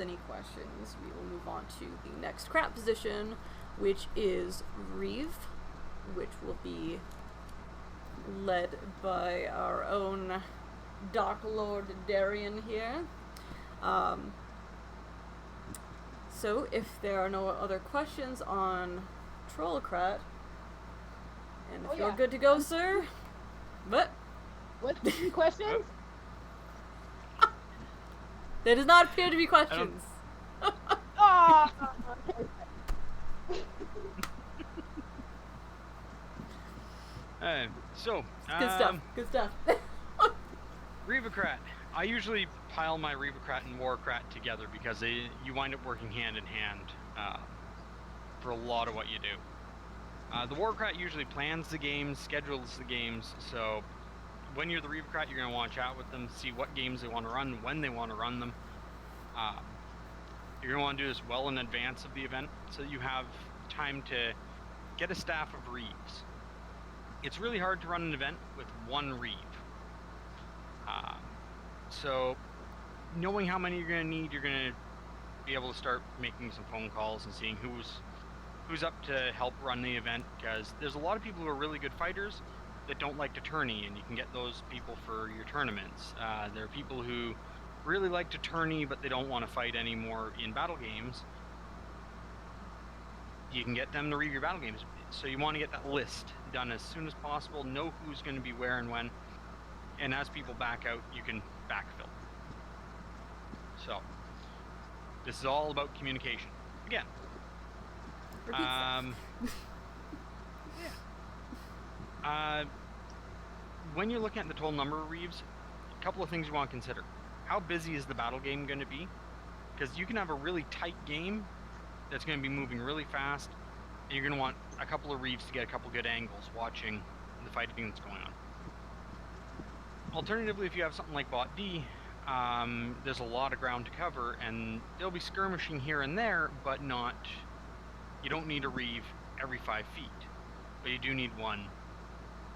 any questions, we will move on to the next Crat position, which is Reeve, which will be led by our own Dark Lord Darian here. So if there are no other questions on Troll Crat, and if you're good to go, sir. What? What's the questions? There does not appear to be questions. Oh, okay. Good stuff. Good stuff. Reeve Crat. I usually pile my Reeve Crat and War Crat together because you wind up working hand in hand for a lot of what you do. The War Crat usually plans the games, schedules the games, so when you're the Reeve Crat, you're going to want to chat with them, see what games they want to run, when they want to run them. You're going to want to do this well in advance of the event so that you have time to get a staff of Reeves. It's really hard to run an event with one Reeve. So knowing how many you're going to need, you're going to be able to start making some phone calls and seeing who's up to help run the event, because there's a lot of people who are really good fighters that don't like to tourney, and you can get those people for your tournaments. There are people who really like to tourney, but they don't want to fight anymore in battle games. You can get them to read your battle games. So you want to get that list done as soon as possible, know who's going to be where and when, and as people back out, you can backfill. So this is all about communication. Again. When you're looking at the total number of Reeves, a couple of things you want to consider. How busy is the battle game going to be? Because you can have a really tight game that's going to be moving really fast, and you're going to want a couple of Reeves to get a couple good angles watching the fighting that's going on. Alternatively, if you have something like Bot D, there's a lot of ground to cover, and there'll be skirmishing here and there, but not... You don't need a Reeve every 5 feet, but you do need one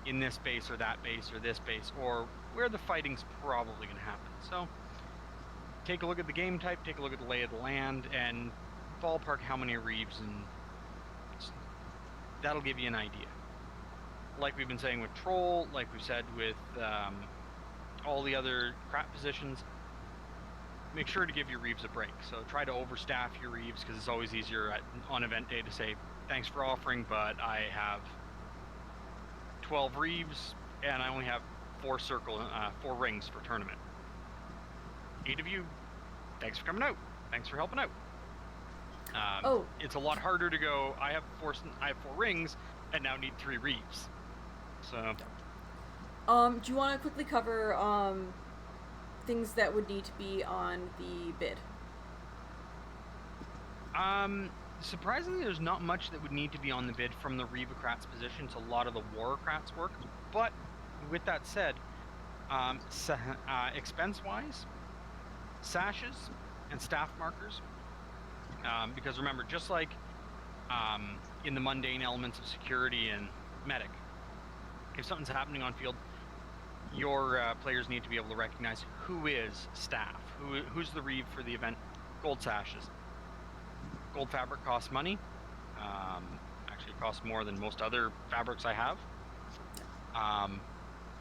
in this base or that base or this base, or where the fighting's probably going to happen. So take a look at the game type, take a look at the lay of the land, and ballpark how many Reeves, and that'll give you an idea. Like we've been saying with Troll, like we've said with all the other Crat positions, make sure to give your Reeves a break. So try to overstaff your Reeves, because it's always easier on event day to say, thanks for offering, but I have 12 Reeves, and I only have 4 rings for tournament. 8 of you, thanks for coming out. Thanks for helping out. It's a lot harder to go, I have 4 rings, and now need 3 Reeves. So... do you want to quickly cover, things that would need to be on the bid? Surprisingly, there's not much that would need to be on the bid from the Reeve Crat's position. It's a lot of the War Crat's work. But with that said, expense-wise, sashes and staff markers. Because remember, just like in the mundane elements of security and medic, if something's happening on field, your players need to be able to recognize who is staff, who's the Reeve for the event. Gold sashes. Gold fabric costs money. Actually, it costs more than most other fabrics I have.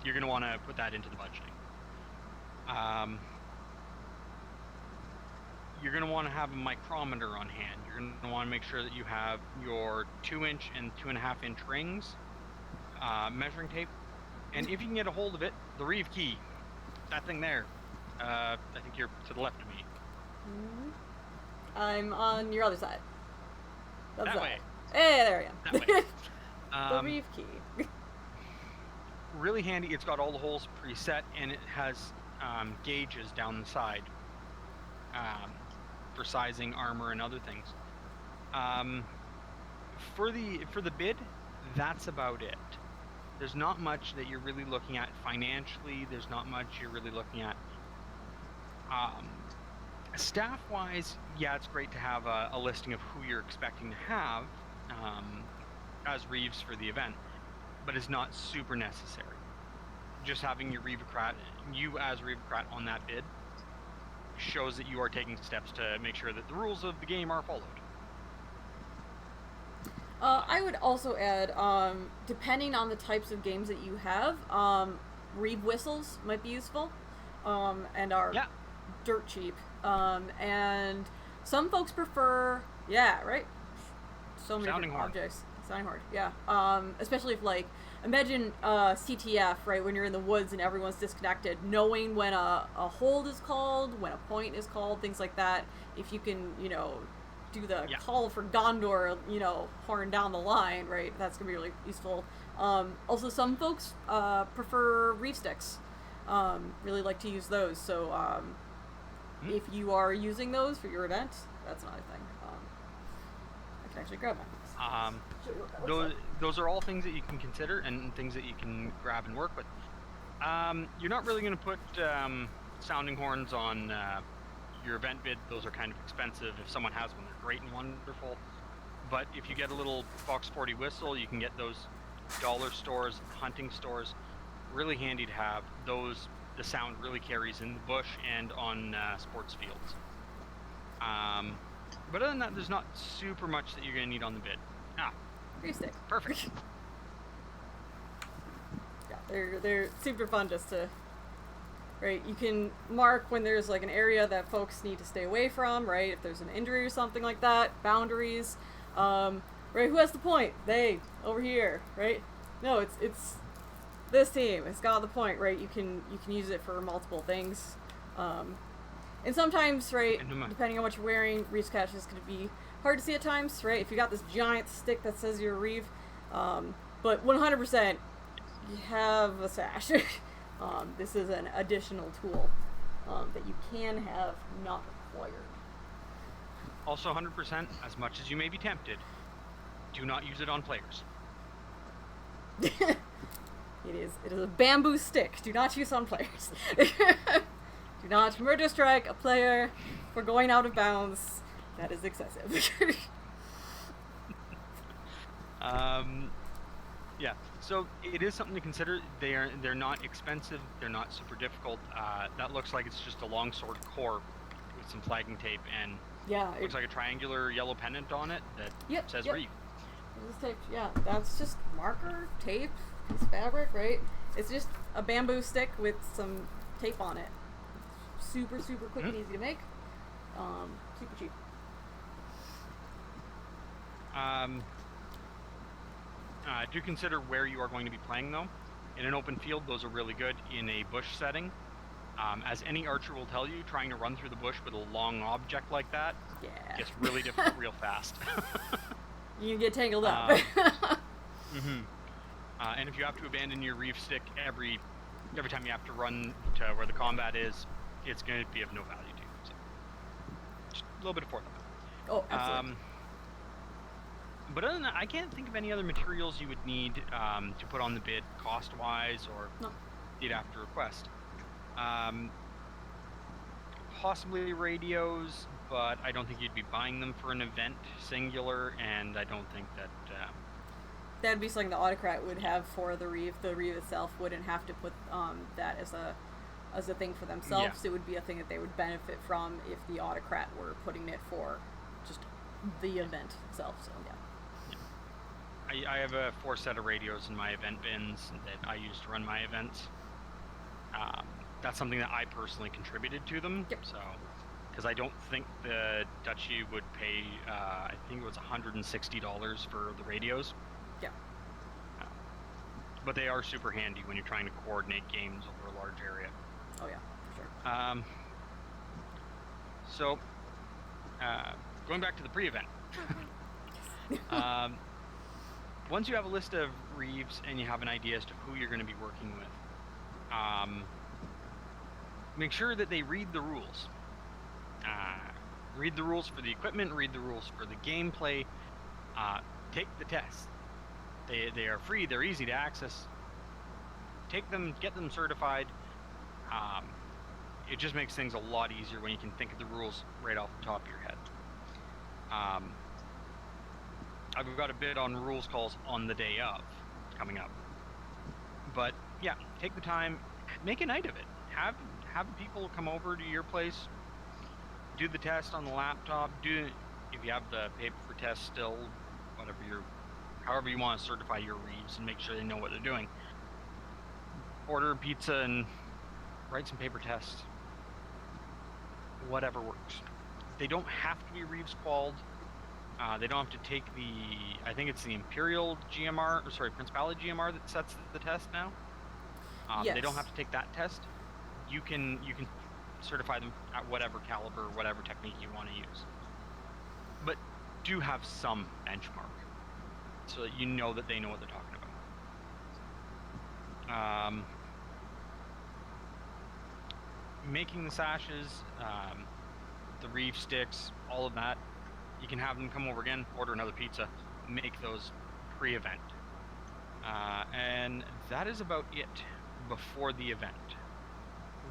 You're going to want to put that into the budgeting. You're going to want to have a micrometer on hand. You're going to want to make sure that you have your 2-inch and 2.5-inch rings, measuring tape, and if you can get a hold of it, the Reeve key, that thing there. I think you're to the left of me. Mm-hmm. I'm on your other side. That way. Hey, there we go. That way. The Reeve key. Really handy. It's got all the holes preset, and it has gauges down the side for sizing armor and other things. For the bid, that's about it. There's not much that you're really looking at financially. There's not much you're really looking at. Staff-wise, yeah, it's great to have a listing of who you're expecting to have as Reeves for the event, but it's not super necessary. Just having your Reeve Crat, you as Reeve Crat on that bid, shows that you are taking steps to make sure that the rules of the game are followed. I would also add, depending on the types of games that you have, Reeve whistles might be useful, and are dirt cheap. And some folks prefer, so many Sounding different horn. objects. Sounding horn, yeah. Especially if, like, imagine CTF, right, when you're in the woods and everyone's disconnected, knowing when a hold is called, when a point is called, things like that. If you can, do the call for Gondor, horn down the line, right, that's going to be really useful. Also, some folks prefer reef sticks. Really like to use those, so if you are using those for your event, that's another thing. I can actually grab one. Those are all things that you can consider and things that you can grab and work with. You're not really going to put sounding horns on your event bid. Those are kind of expensive. If someone has one, they're great and wonderful. But if you get a little Fox 40 whistle, you can get those dollar stores, hunting stores. Really handy to have. The sound really carries in the bush and on sports fields. But other than that, there's not super much that you're going to need on the bid. Reef stick. Perfect. Yeah, they're super fun just to... Right, you can mark when there's like an area that folks need to stay away from, right? If there's an injury or something like that, boundaries. Right, who has the point? They, over here, right? No, it's this team. It's got the point, right? You can use it for multiple things. And sometimes, right, depending on what you're wearing, Reeve's catch is going to be hard to see at times, right? If you got this giant stick that says you're a Reeve, but 100%, you have a sash. This is an additional tool that you can have, not required. Also, 100%, as much as you may be tempted, do not use it on players. It is a bamboo stick. Do not use on players. Do not murder strike a player for going out of bounds. That is excessive. Yeah, so it is something to consider. They're not expensive. They're not super difficult. That looks like it's just a longsword core with some flagging tape and looks like a triangular yellow pennant on it that says Reeve. This tape, that's just marker, tape, piece of fabric, right? It's just a bamboo stick with some tape on it. Super, super quick and easy to make. Super cheap. Do consider where you are going to be playing, though. In an open field, those are really good. In a bush setting, as any archer will tell you, trying to run through the bush with a long object like that gets really difficult real fast. You can get tangled up. And if you have to abandon your reef stick every time you have to run to where the combat is, it's going to be of no value to you. So, just a little bit of forethought. Oh, absolutely. But other than that, I can't think of any other materials you would need to put on the bid cost-wise or need after request. Possibly radios, but I don't think you'd be buying them for an event singular, and I don't think that... That'd be something the Autocrat would have for the Reeve. The Reeve itself wouldn't have to put that as a thing for themselves. It would be a thing that they would benefit from if the Autocrat were putting it for just the event itself. So I have a 4 set of radios in my event bins that I use to run my events. That's something that I personally contributed to them. So, because I don't think the Duchy would pay, I think it was $160 for the radios. But they are super handy when you're trying to coordinate games over a large area. Oh yeah, for sure. So, going back to the pre-event. Once you have a list of Reeves and you have an idea as to who you're going to be working with, make sure that they read the rules. Read the rules for the equipment, read the rules for the gameplay, take the tests. They are free, they're easy to access. Take them, get them certified. It just makes things a lot easier when you can think of the rules right off the top of your head. I've got a bit on rules calls on the day of coming up. But yeah, take the time, make a night of it. Have people come over to your place, do the test on the laptop. If you have the paper test still, however you want to certify your Reeves and make sure they know what they're doing. Order pizza and write some paper tests. Whatever works. They don't have to be Reeves qualled. They don't have to take I think it's the Imperial GMR, or sorry, Principality GMR that sets the test now. Yes. They don't have to take that test. You can certify them at whatever caliber, whatever technique you want to use. But do have some benchmark so that you know that they know what they're talking about. Making the sashes, the Reeve sticks, all of that, you can have them come over again, order another pizza, make those pre-event. And that is about it before the event.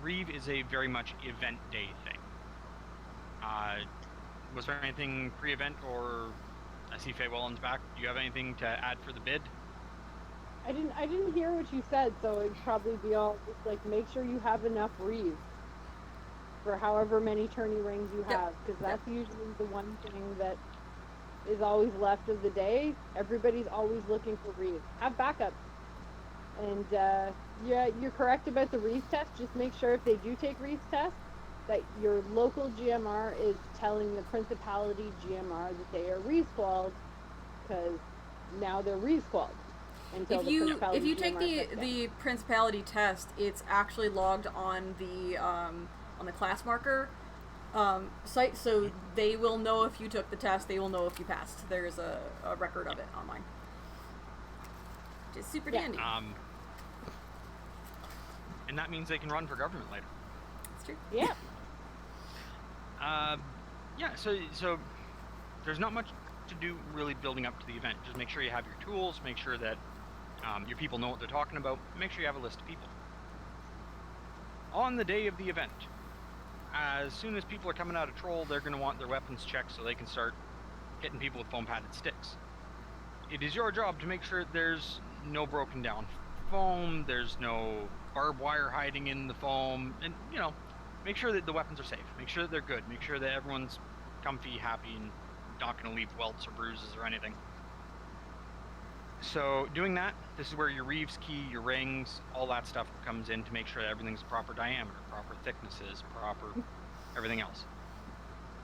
Reeve is a very much event day thing. Was there anything pre-event, or I see Faye Welland's back. Do you have anything to add for the bid? I didn't hear what you said, so it'd probably be all just like make sure you have enough Reeves for however many tourney rings you have, because that's usually the one thing that is always left of the day. Everybody's always looking for Reeves. Have backup. And yeah, you're correct about the Reeves test. Just make sure if they do take Reeves test, that your local GMR is telling the Principality GMR that they are Reeves qualled, because now they're Reeves qualled. If you take the Principality test, it's actually logged on the class marker site, so they will know if you took the test. They will know if you passed. There's a record of it online, which is super dandy. And that means they can run for government later. That's true. Yeah. Yeah. So there's not much to do really building up to the event. Just make sure you have your tools. Make sure that your people know what they're talking about. Make sure you have a list of people. On the day of the event, as soon as people are coming out of Troll, they're going to want their weapons checked so they can start hitting people with foam-padded sticks. It is your job to make sure there's no broken down foam, there's no barbed wire hiding in the foam, and, make sure that the weapons are safe. Make sure that they're good. Make sure that everyone's comfy, happy, and not going to leave welts or bruises or anything. So doing that, this is where your Reeves key, your rings, all that stuff comes in to make sure that everything's proper diameter, proper thicknesses, proper everything else.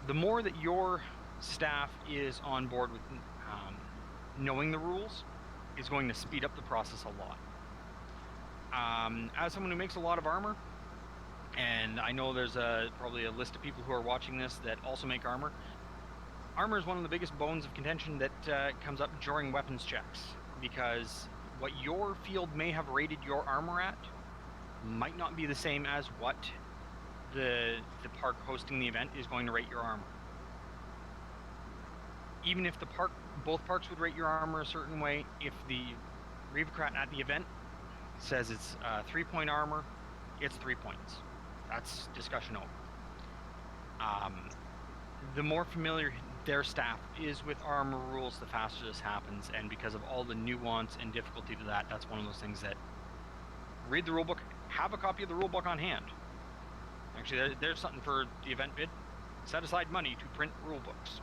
The more that your staff is on board with knowing the rules is going to speed up the process a lot. As someone who makes a lot of armor, and I know there's probably a list of people who are watching this that also make armor. Armor is one of the biggest bones of contention that comes up during weapons checks, because what your field may have rated your armor at might not be the same as what the park hosting the event is going to rate your armor. Even if both parks would rate your armor a certain way, if the Reeve Crat at the event says it's 3-point armor, it's 3 points. That's discussion over. The more familiar their staff is with armor rules, the faster this happens, and because of all the nuance and difficulty to that, that's one of those things that read the rulebook, have a copy of the rulebook on hand. Actually, there's something for the event bid. Set aside money to print rulebooks.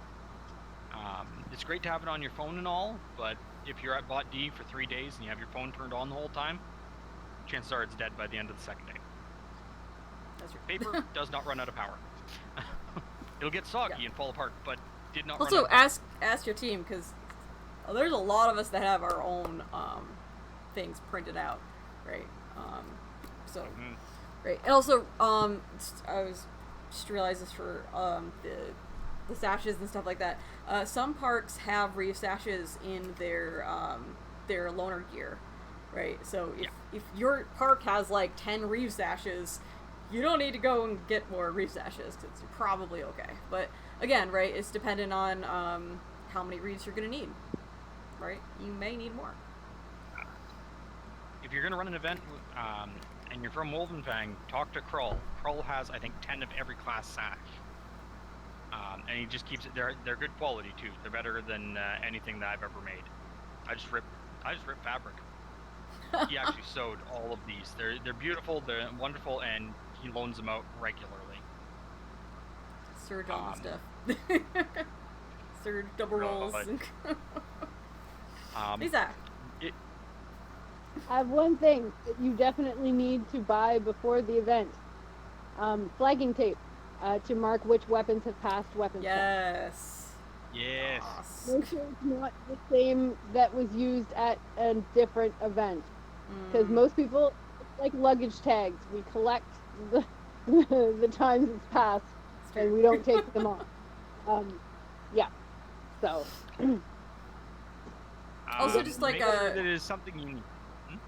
It's great to have it on your phone and all, but if you're at Bot D for 3 days and you have your phone turned on the whole time, chances are it's dead by the end of the second day. That's true. Paper does not run out of power. It'll get soggy and fall apart, but did not also, run out of ask your team, because there's a lot of us that have our own things printed out, right? Right. And also, I was just realized this for the sashes and stuff like that. Some parks have Reeve sashes in their loaner gear, right? So if your park has like 10 Reeve sashes, you don't need to go and get more Reeve sashes, because you're probably okay. But again, right, it's dependent on how many Reeves you're going to need, right? You may need more. If you're going to run an event and you're from Wolvenfang, talk to Krull. Krull has, I think, 10 of every class sash. And he just keeps it. They're good quality too. They're better than anything that I've ever made. I just rip fabric. He actually sewed all of these. They're beautiful. They're wonderful, and he loans them out regularly. Surge all the stuff. Surge double rolls. Lisa. I have one thing that you definitely need to buy before the event. Flagging tape to mark which weapons have passed weapons checks. Yes. Make sure it's not the same that was used at a different event. Because most people, it's like luggage tags. We collect the times it's passed, and we don't take them off. Yeah. So. Also, just like that is something you need.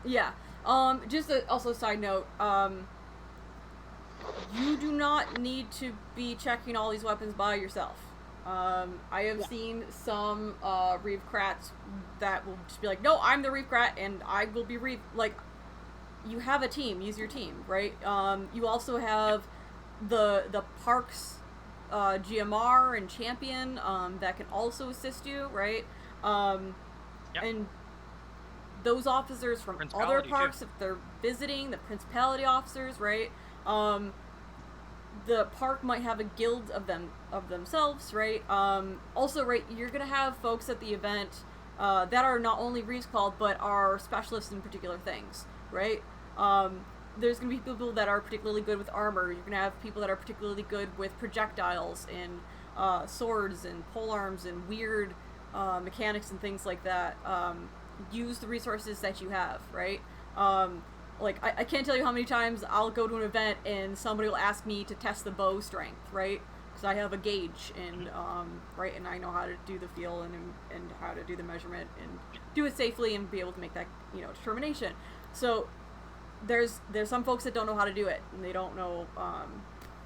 Yeah. Just also side note. You do not need to be checking all these weapons by yourself. I have seen some Reeve Crats that will just be like, no, I'm the Reeve Crat, and I will be Reeve. Like, you have a team. Use your team, right? You also have the parks GMR and champion that can also assist you, right? And those officers from other parks, if they're visiting, the principality officers, right? The park might have a guild of themselves, right? Also, right, you're gonna have folks at the event that are not only Reeves called, but are specialists in particular things, right? There's gonna be people that are particularly good with armor. You're gonna have people that are particularly good with projectiles and swords and polearms and weird mechanics and things like that. Use the resources that you have, right? Like, I can't tell you how many times I'll go to an event and somebody will ask me to test the bow strength, right? Because I have a gauge, and right, and I know how to do the feel and how to do the measurement and do it safely and be able to make that, determination. So there's some folks that don't know how to do it, and they don't know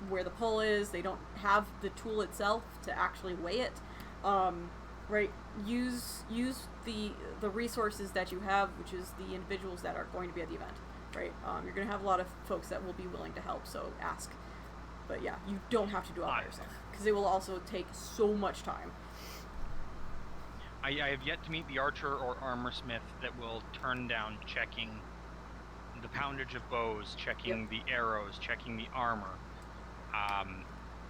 where the pull is. They don't have the tool itself to actually weigh it. Right, use the resources that you have, which is the individuals that are going to be at the event, right? You're going to have a lot of folks that will be willing to help, so ask. But yeah, you don't have to do it by yourself, because it will also take so much time. I have yet to meet the archer or armor smith that will turn down checking the poundage of bows, checking the arrows, checking the armor.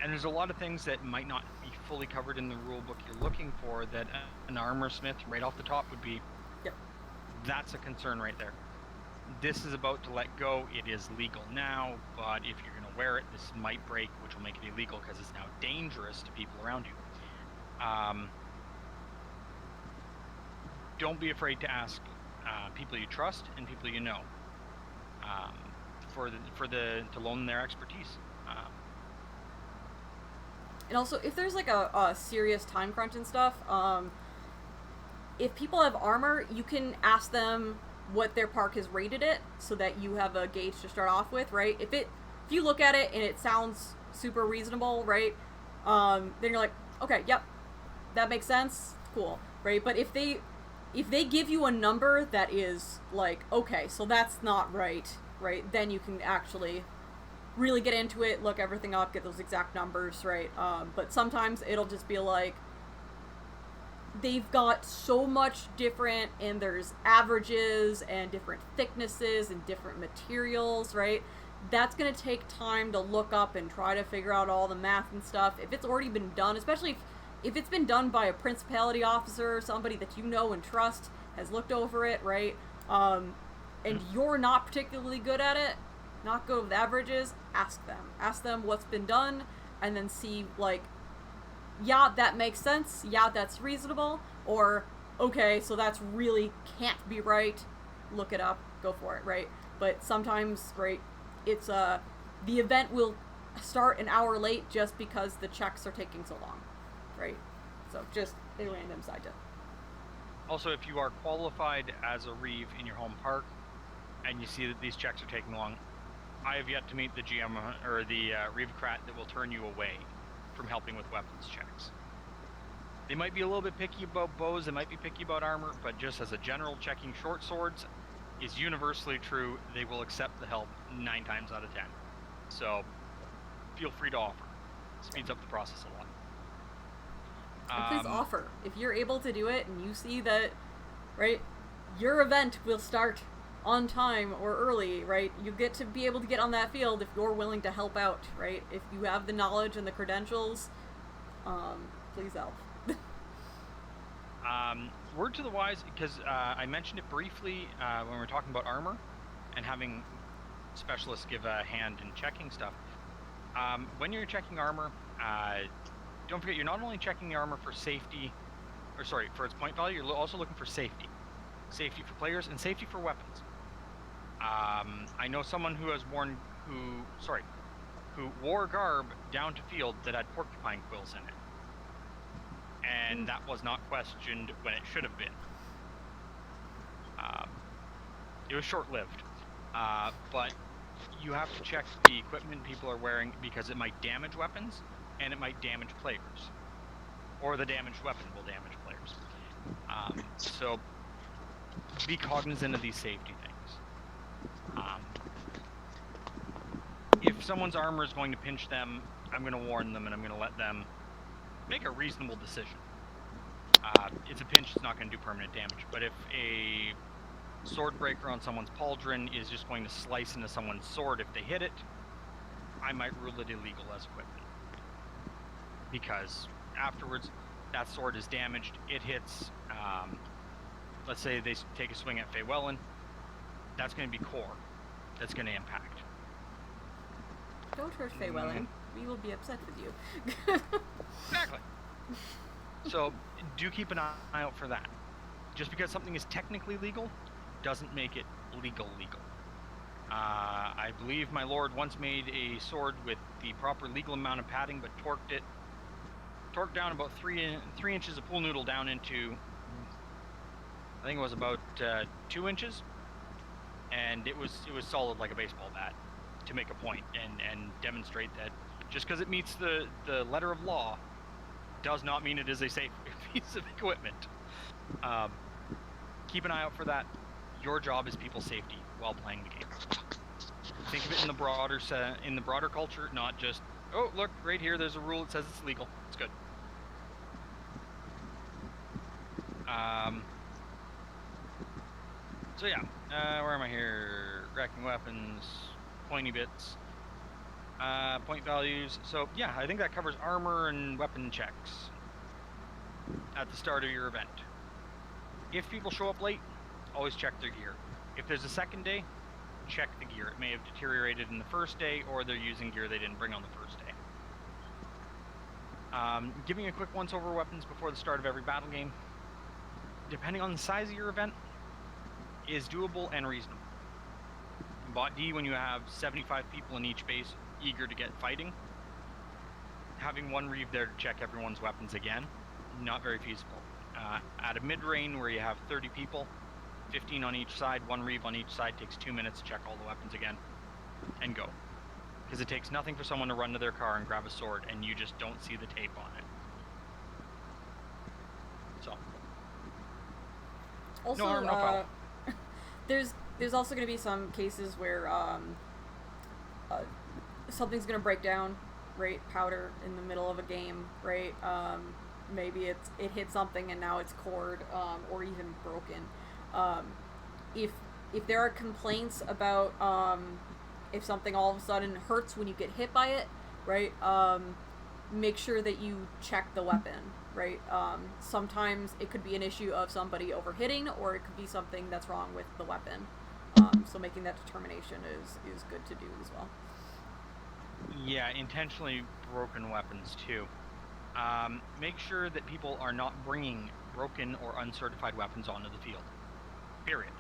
And there's a lot of things that might not be fully covered in the rule book you're looking for that an armor smith right off the top would be, that's a concern right there. This is about to let go. It is legal now, but if you're going to wear it, this might break, which will make it illegal because it's now dangerous to people around you. Don't be afraid to ask people you trust and people you know to loan their expertise. And also, if there's like a serious time crunch and stuff, if people have armor, you can ask them what their park has rated it, so that you have a gauge to start off with, right? If you look at it and it sounds super reasonable, right? Then you're like, okay, yep, that makes sense, cool, right? But if they give you a number that is like, okay, so that's not right, then you can actually really get into it, look everything up, get those exact numbers, right? But sometimes it'll just be like, they've got so much different, and there's averages and different thicknesses and different materials, right? That's going to take time to look up and try to figure out all the math and stuff. If it's already been done, especially if it's been done by a principality officer, somebody that you know and trust has looked over it, right? And you're not particularly good at it, not good with averages, ask them what's been done, and then see, like, yeah, that makes sense, yeah, that's reasonable, or okay, so that's really can't be right, look it up, go for it, right? But sometimes, right, it's the event will start an hour late just because the checks are taking so long, right? So just a random side tip. Also, if you are qualified as a Reeve in your home park and you see that these checks are taking long, I have yet to meet the GM or the Reeve Crat that will turn you away from helping with weapons checks. They might be a little bit picky about bows, they might be picky about armor, but just as a general, checking short swords is universally true. They will accept the help 9 times out of 10. So feel free to offer. Speeds up the process a lot. And please offer. If you're able to do it and you see that, right, your event will start on time or early, right? You get to be able to get on that field if you're willing to help out, right? If you have the knowledge and the credentials, please help. Word to the wise, because I mentioned it briefly when we were talking about armor and having specialists give a hand in checking stuff. When you're checking armor, don't forget you're not only checking the armor for safety, for its point value, you're also looking for safety. Safety for players and safety for weapons. I know someone who wore garb down to field that had porcupine quills in it. And that was not questioned when it should have been. It was short-lived. But you have to check the equipment people are wearing because it might damage weapons and it might damage players. Or the damaged weapon will damage players. So be cognizant of these safety things. If someone's armor is going to pinch them, I'm going to warn them and I'm going to let them make a reasonable decision. It's a pinch, it's not going to do permanent damage. But if a sword breaker on someone's pauldron is just going to slice into someone's sword if they hit it, I might rule it illegal as equipment. Because afterwards, that sword is damaged, it hits, let's say they take a swing at Feywellen, that's going to be core. That's going to impact. Don't hurt Feywellen. We will be upset with you. Exactly. So, do keep an eye out for that. Just because something is technically legal, doesn't make it legal. I believe my lord once made a sword with the proper legal amount of padding, but torqued down about 3 inches of pool noodle down into, I think it was about 2 inches, and it was solid like a baseball bat, to make a point and demonstrate that just because it meets the letter of law does not mean it is a safe piece of equipment. Keep an eye out for that. Your job is people's safety while playing the game. Think of it in the broader culture, not just, oh look, right here there's a rule that says it's legal. It's good. So yeah, where am I here? Racking weapons, pointy bits, point values. So yeah, I think that covers armor and weapon checks at the start of your event. If people show up late, always check their gear. If there's a second day, check the gear. It may have deteriorated in the first day, or they're using gear they didn't bring on the first day. Giving a quick once-over weapons before the start of every battle game, depending on the size of your event, is doable and reasonable. In Bot D, when you have 75 people in each base eager to get fighting, having one Reeve there to check everyone's weapons again, not very feasible. At a mid-range where you have 30 people, 15 on each side, one Reeve on each side, takes 2 minutes to check all the weapons again, and go. Because it takes nothing for someone to run to their car and grab a sword, and you just don't see the tape on it. So. Also, no harm, no foul. There's also going to be some cases where something's going to break down, right? Powder in the middle of a game, right? Maybe it hit something and now it's cored, or even broken. If there are complaints about if something all of a sudden hurts when you get hit by it, right? Make sure that you check the weapon, right? Sometimes it could be an issue of somebody overhitting, or it could be something that's wrong with the weapon. So making that determination is good to do as well. Yeah, intentionally broken weapons too. Make sure that people are not bringing broken or uncertified weapons onto the field. Period.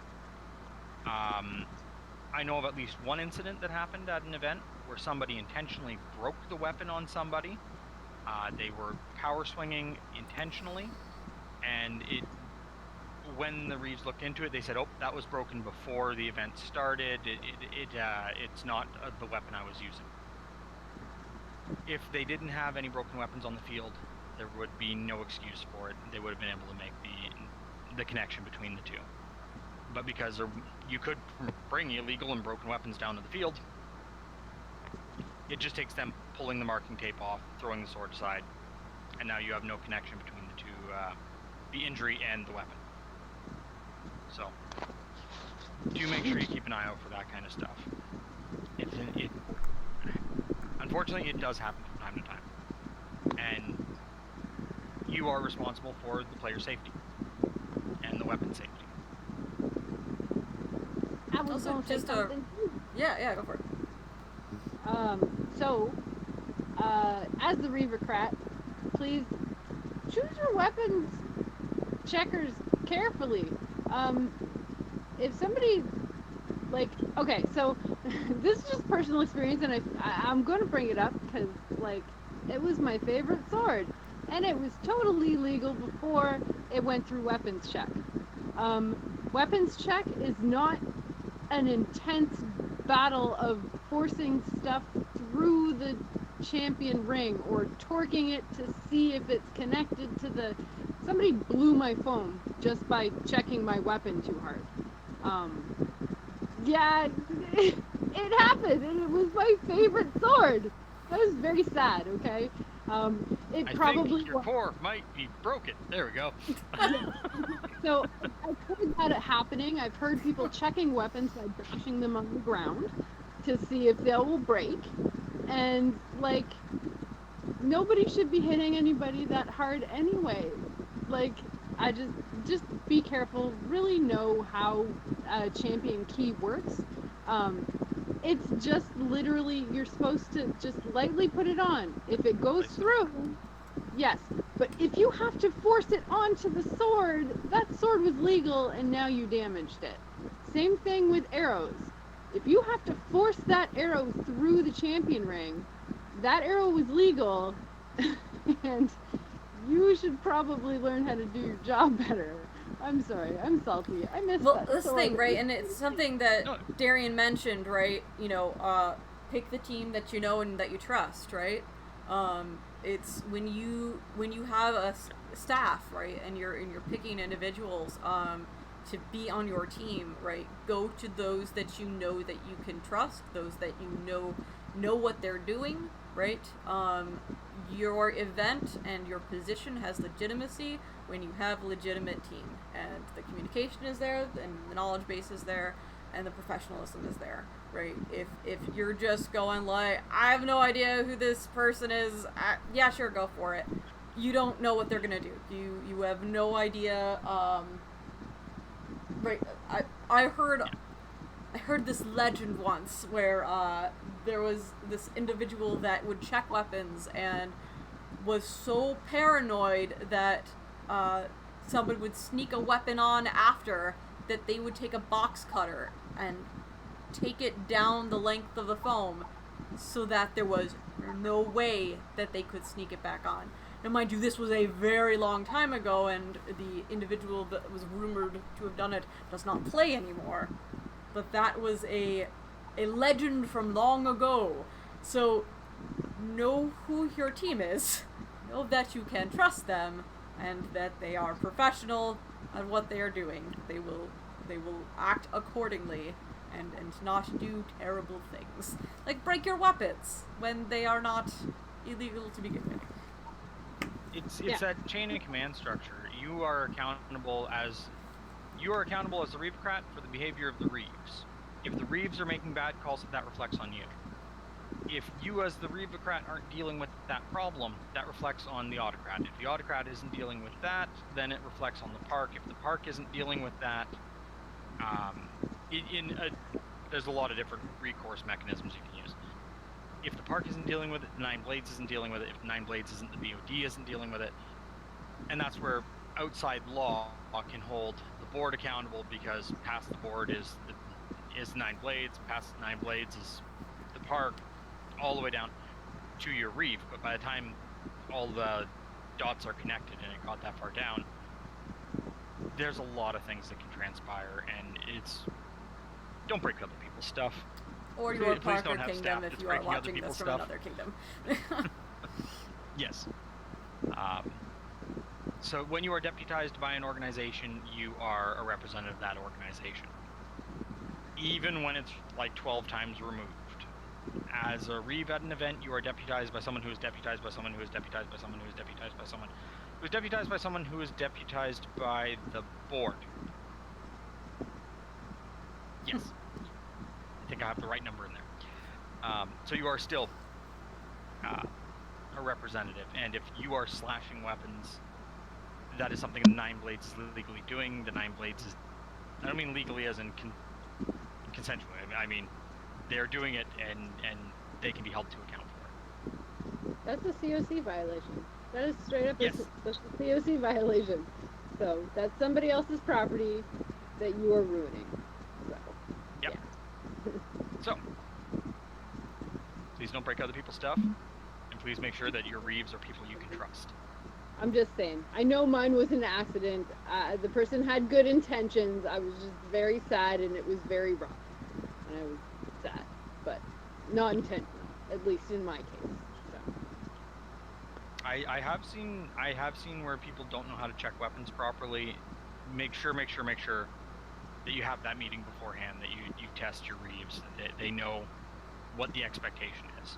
I know of at least one incident that happened at an event where somebody intentionally broke the weapon on somebody. They were power swinging intentionally, and when the Reeves looked into it, they said, "Oh, that was broken before the event started. It's not the weapon I was using." If they didn't have any broken weapons on the field, there would be no excuse for it. They would have been able to make the connection between the two. But because you could bring illegal and broken weapons down to the field, it just takes them pulling the marking tape off, throwing the sword aside, and now you have no connection between the two, the injury and the weapon. So, do make sure you keep an eye out for that kind of stuff. Unfortunately, it does happen from time to time, and you are responsible for the player safety and the weapon safety. I was Also, going to say just something. yeah, go for it. So, as the Reeve Crat, please choose your weapons checkers carefully. If somebody, like, okay, so this is just personal experience, and I'm going to bring it up because, like, it was my favorite sword, and it was totally legal before it went through weapons check. Weapons check is not an intense battle of forcing stuff through the champion ring or torquing it to see if it's connected to the... Somebody blew my phone just by checking my weapon too hard. Yeah, it happened, and it was my favorite sword. That was very sad, okay? It I probably think your core might be broken. There we go. So I've heard that happening. I've heard people checking weapons by bashing them on the ground to see if they will break. And, like, nobody should be hitting anybody that hard anyway. Like, I just be careful. Really know how champion key works. It's just literally, you're supposed to just lightly put it on. If it goes through, yes. But if you have to force it onto the sword, that sword was legal and now you damaged it. Same thing with arrows. If you have to force that arrow through the champion ring, that arrow was legal, and you should probably learn how to do your job better. I'm sorry, I'm salty. I missed that. Well, this sword. thing, right, and it's something that Darian mentioned, right? You know, pick the team that you know and that you trust, right? It's when you have a staff, right, and you're picking individuals to be on your team, right? Go to those that you know that you can trust, those that you know what they're doing, right? Your event and your position has legitimacy when you have a legitimate team, and the communication is there, and the knowledge base is there, and the professionalism is there, right? If you're just going like, I have no idea who this person is, yeah, sure, go for it. You don't know what they're gonna do. You have no idea. Right? I heard this legend once where there was this individual that would check weapons and was so paranoid that someone would sneak a weapon on after, that they would take a box cutter and take it down the length of the foam so that there was no way that they could sneak it back on. Now, mind you, this was a very long time ago, and the individual that was rumored to have done it does not play anymore. But that was a legend from long ago. So, know who your team is, know that you can trust them, and that they are professional at what they are doing. They will act accordingly and not do terrible things. Like break your weapons when they are not illegal to begin with. It's that chain of command structure. You are accountable as the Reeve Crat for the behavior of the Reeves. If the Reeves are making bad calls, that reflects on you. If you as the Reeve Crat aren't dealing with that problem, that reflects on the Autocrat. If the Autocrat isn't dealing with that, then it reflects on the Park. If the Park isn't dealing with that, there's a lot of different recourse mechanisms you can use. If the Park isn't dealing with it, the Nine Blades isn't dealing with it. If the Nine Blades isn't, the BOD isn't dealing with it. And that's where outside law can hold the board accountable, because past the board is Nine Blades, past the Nine Blades is the Park, all the way down to your Reeve. But by the time all the dots are connected and it got that far down, there's a lot of things that can transpire, and don't break other people's stuff. Or your Please Parker don't have Kingdom staff if that's you are breaking other watching people's this from stuff. another kingdom. Yes. So when you are deputized by an organization, you are a representative of that organization. Even when it's like 12 times removed. As a Reeve at an event, you are deputized by someone who is deputized by someone who is deputized by someone who is deputized by someone who is deputized by someone who is deputized by the board. Yes. I think I have the right number in there. So you are still a representative, and if you are slashing weapons, that is something the Nine Blades is legally doing. The Nine Blades is, I don't mean legally as in consensually. I mean they're doing it, and they can be held to account for it. That's a COC violation. That is straight up Yes. that's a COC violation. So that's somebody else's property that you are ruining. So, Yep. yeah. So, please don't break other people's stuff, and please make sure that your Reeves are people you can trust. I'm just saying. I know mine was an accident. The person had good intentions. I was just very sad, and it was very rough. And I was sad, but not intentional, at least in my case. So. I have seen where people don't know how to check weapons properly. Make sure that you have that meeting beforehand, that you test your Reeves, that they know what the expectation is.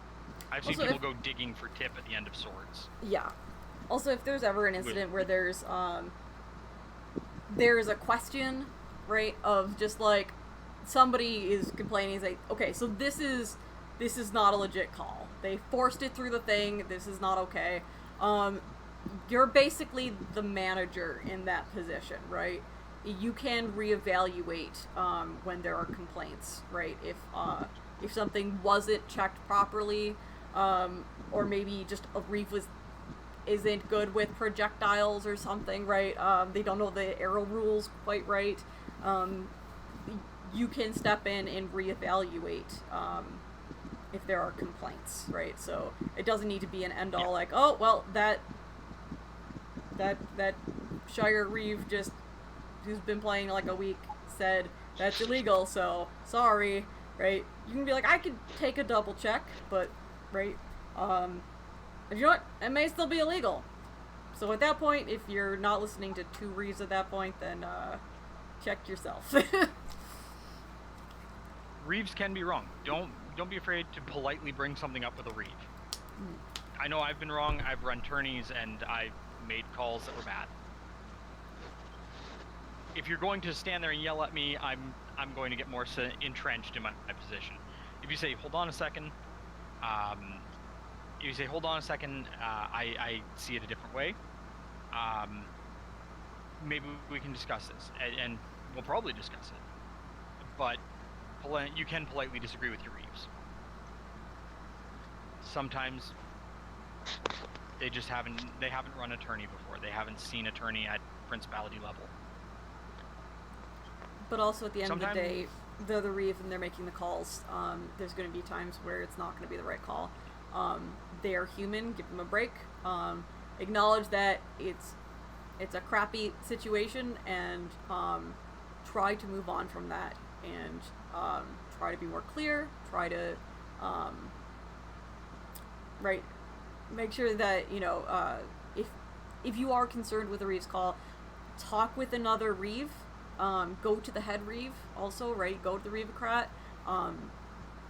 I've seen people go digging for tip at the end of swords. Yeah. Also, if there's ever an incident where there's a question, right, of just like somebody is complaining, like, okay, so this is not a legit call. They forced it through the thing. This is not okay. You're basically the manager in that position, right? You can reevaluate when there are complaints, right? If something wasn't checked properly, or maybe just a reef isn't good with projectiles or something, right? They don't know the arrow rules quite right. You can step in and reevaluate if there are complaints, right? So it doesn't need to be an end all, like, oh well, that Shire Reeve who's been playing like a week said that's illegal, so sorry, right? You can be like, I could take a double check, but right, you know what? It may still be illegal. So at that point, if you're not listening to two Reeves at that point, then check yourself. Reeves can be wrong. Don't be afraid to politely bring something up with a Reeve. I know I've been wrong. I've run tourneys and I've made calls that were bad. If you're going to stand there and yell at me, I'm going to get more entrenched in my position. If you say, hold on a second, I see it a different way. Maybe we can discuss this, and we'll probably discuss it. But you can politely disagree with your Reeves. Sometimes they haven't run a tourney before. They haven't seen a tourney at principality level. But also at the end of the day, they're the Reeve and they're making the calls. There's going to be times where it's not going to be the right call. They are human. Give them a break. Acknowledge that it's a crappy situation, and try to move on from that, and try to be more clear. Try to make sure that if you are concerned with a Reeve's call, talk with another Reeve. Go to the head Reeve also, right? Go to the Reeve of Crat.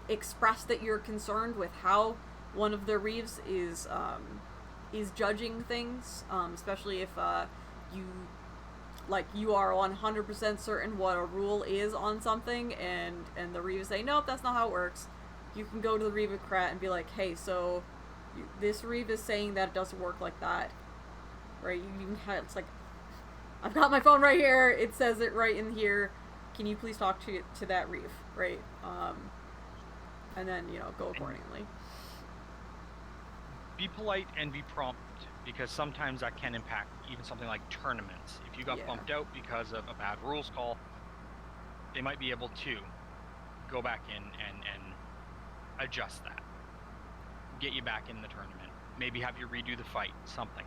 Express that you're concerned with how one of the Reeves is judging things, especially if you are 100% certain what a rule is on something, and the Reeves say, nope, that's not how it works. You can go to the Reeve of Crat and be like, hey, so this Reeve is saying that it doesn't work like that, right? It's like, I've got my phone right here, it says it right in here, can you please talk to that Reeve, right? And then, go accordingly. Be polite and be prompt, because sometimes that can impact even something like tournaments. If you got bumped out because of a bad rules call, they might be able to go back in and adjust that. Get you back in the tournament. Maybe have you redo the fight, something.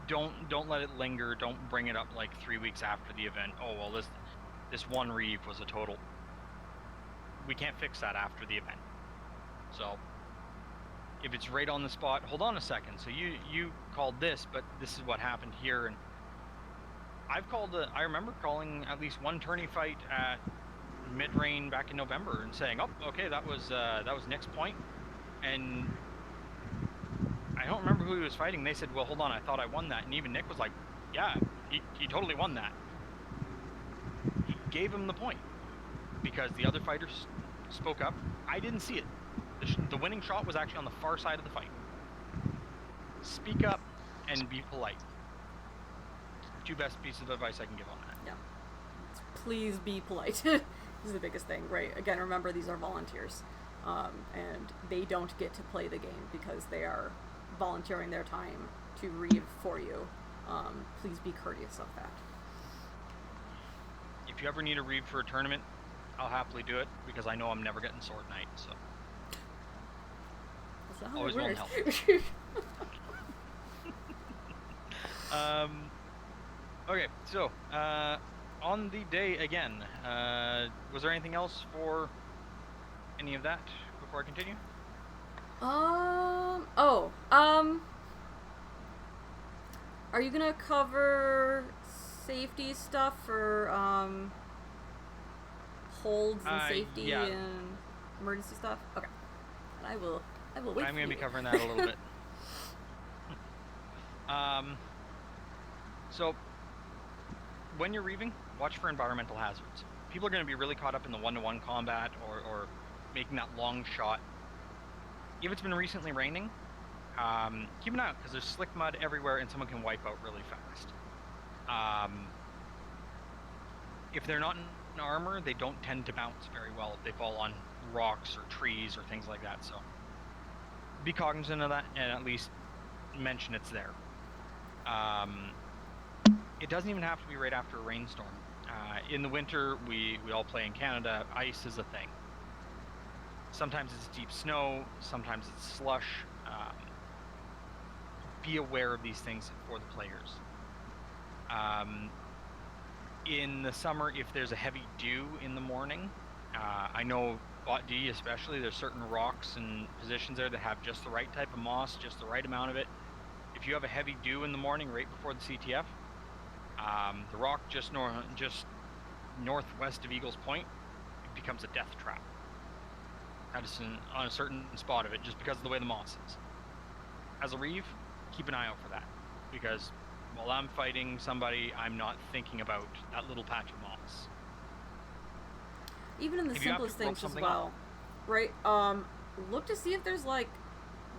Don't let it linger. Don't bring it up like 3 weeks after the event. Oh, well, this one Reeve was a total. We can't fix that after the event. So if it's right on the spot, hold on a second. So you called this, but this is what happened here. And I remember calling at least one tourney fight at mid-rain back in November and saying, oh, okay, that was Nick's point. And I don't remember who he was fighting. They said, well, hold on, I thought I won that. And even Nick was like, yeah, he totally won that. gave him the point because the other fighters spoke up. I didn't see it. The winning shot was actually on the far side of the fight. Speak up and be polite. Two best pieces of advice I can give on that. Yeah. Please be polite. This is the biggest thing, right? Again, remember these are volunteers. And they don't get to play the game because they are volunteering their time to Reeve for you. Please be courteous of that. If you ever need a Reeve for a tournament, I'll happily do it because I know I'm never getting sword night. So That's not how always it willing to works. help. Okay, so on the day again, was there anything else for any of that before I continue? Are you gonna cover safety stuff for holds and safety yeah. and emergency stuff? Okay. And I will wait. I'm for gonna be you. covering that a little bit. So when you're reaving, watch for environmental hazards. People are going to be really caught up in the one-to-one combat or making that long shot. If it's been recently raining, keep an eye out because there's slick mud everywhere and someone can wipe out really fast. If they're not in armor, they don't tend to bounce very well if they fall on rocks or trees or things like that. So be cognizant of that and at least mention it's there. It doesn't even have to be right after a rainstorm. In the winter, we all play in Canada. Ice is a thing. Sometimes it's deep snow, sometimes it's slush. Be aware of these things for the players. In the summer, if there's a heavy dew in the morning, I know Bot D especially, there's certain rocks and positions there that have just the right type of moss, just the right amount of it. If you have a heavy dew in the morning right before the CTF, the rock just northwest of Eagle's Point, it becomes a death trap. That is on a certain spot of it, just because of the way the moss is. As a Reeve, keep an eye out for that, because while I'm fighting somebody, I'm not thinking about that little patch of moss. Even in the If you have to simplest rope things as something well, right? Look to see if there's like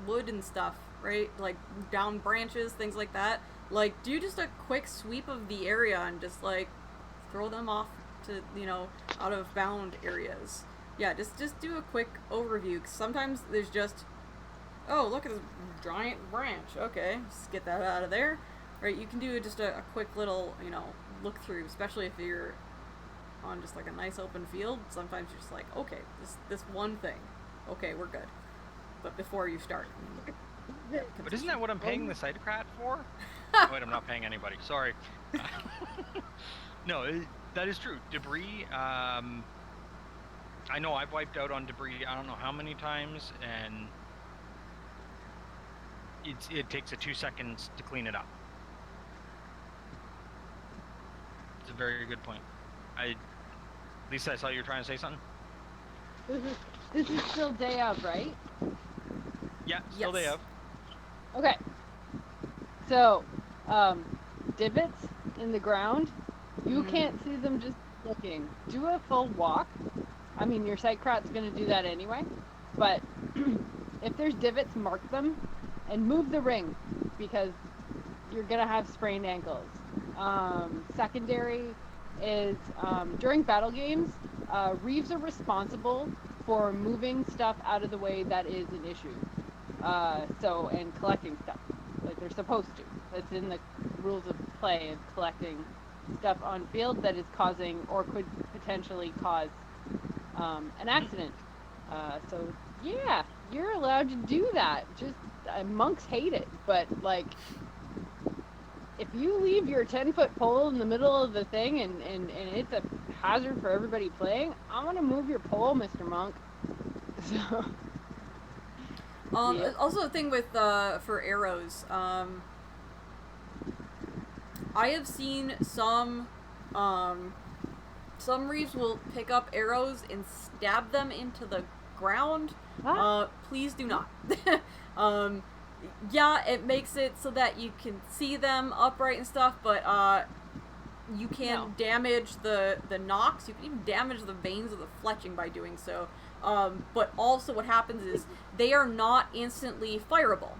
wood and stuff, right? Like down branches, things like that. Like, do just a quick sweep of the area and just like throw them off to, out of bound areas. Yeah, just do a quick overview. 'Cause sometimes there's just, oh, look at this giant branch. Okay, just get that out of there. Right, you can do just a quick little, look through, especially if you're on just like a nice open field. Sometimes you're just like, okay, this one thing. Okay, we're good. But before you start. But isn't that what I'm paying the Crat for? Wait, I'm not paying anybody. Sorry. No, that is true. Debris, I know I've wiped out on debris I don't know how many times, and it takes 2 seconds to clean it up. It's a very good point. Lisa, I saw you were trying to say something? This is still day of, right? Yeah, still day of. Okay. So, divots in the ground, you can't see them just looking. Do a full walk. I mean, your sight Crat's going to do that anyway. But if there's divots, mark them and move the ring because you're going to have sprained ankles. Secondary is during battle games, Reeves are responsible for moving stuff out of the way that is an issue. And collecting stuff, like they're supposed to. It's in the rules of play of collecting stuff on field that is causing or could potentially cause an accident. So yeah, you're allowed to do that. Just monks hate it, but like if you leave your 10-foot pole in the middle of the thing and it's a hazard for everybody playing, I'm gonna move your pole, Mr. Monk. So. Also, a thing with for arrows. I have seen some Reeves will pick up arrows and stab them into the ground. Please do not. Yeah, it makes it so that you can see them upright and stuff, but You can No. damage the knocks. You can even damage the veins of the fletching by doing so. But also what happens is they are not instantly fireable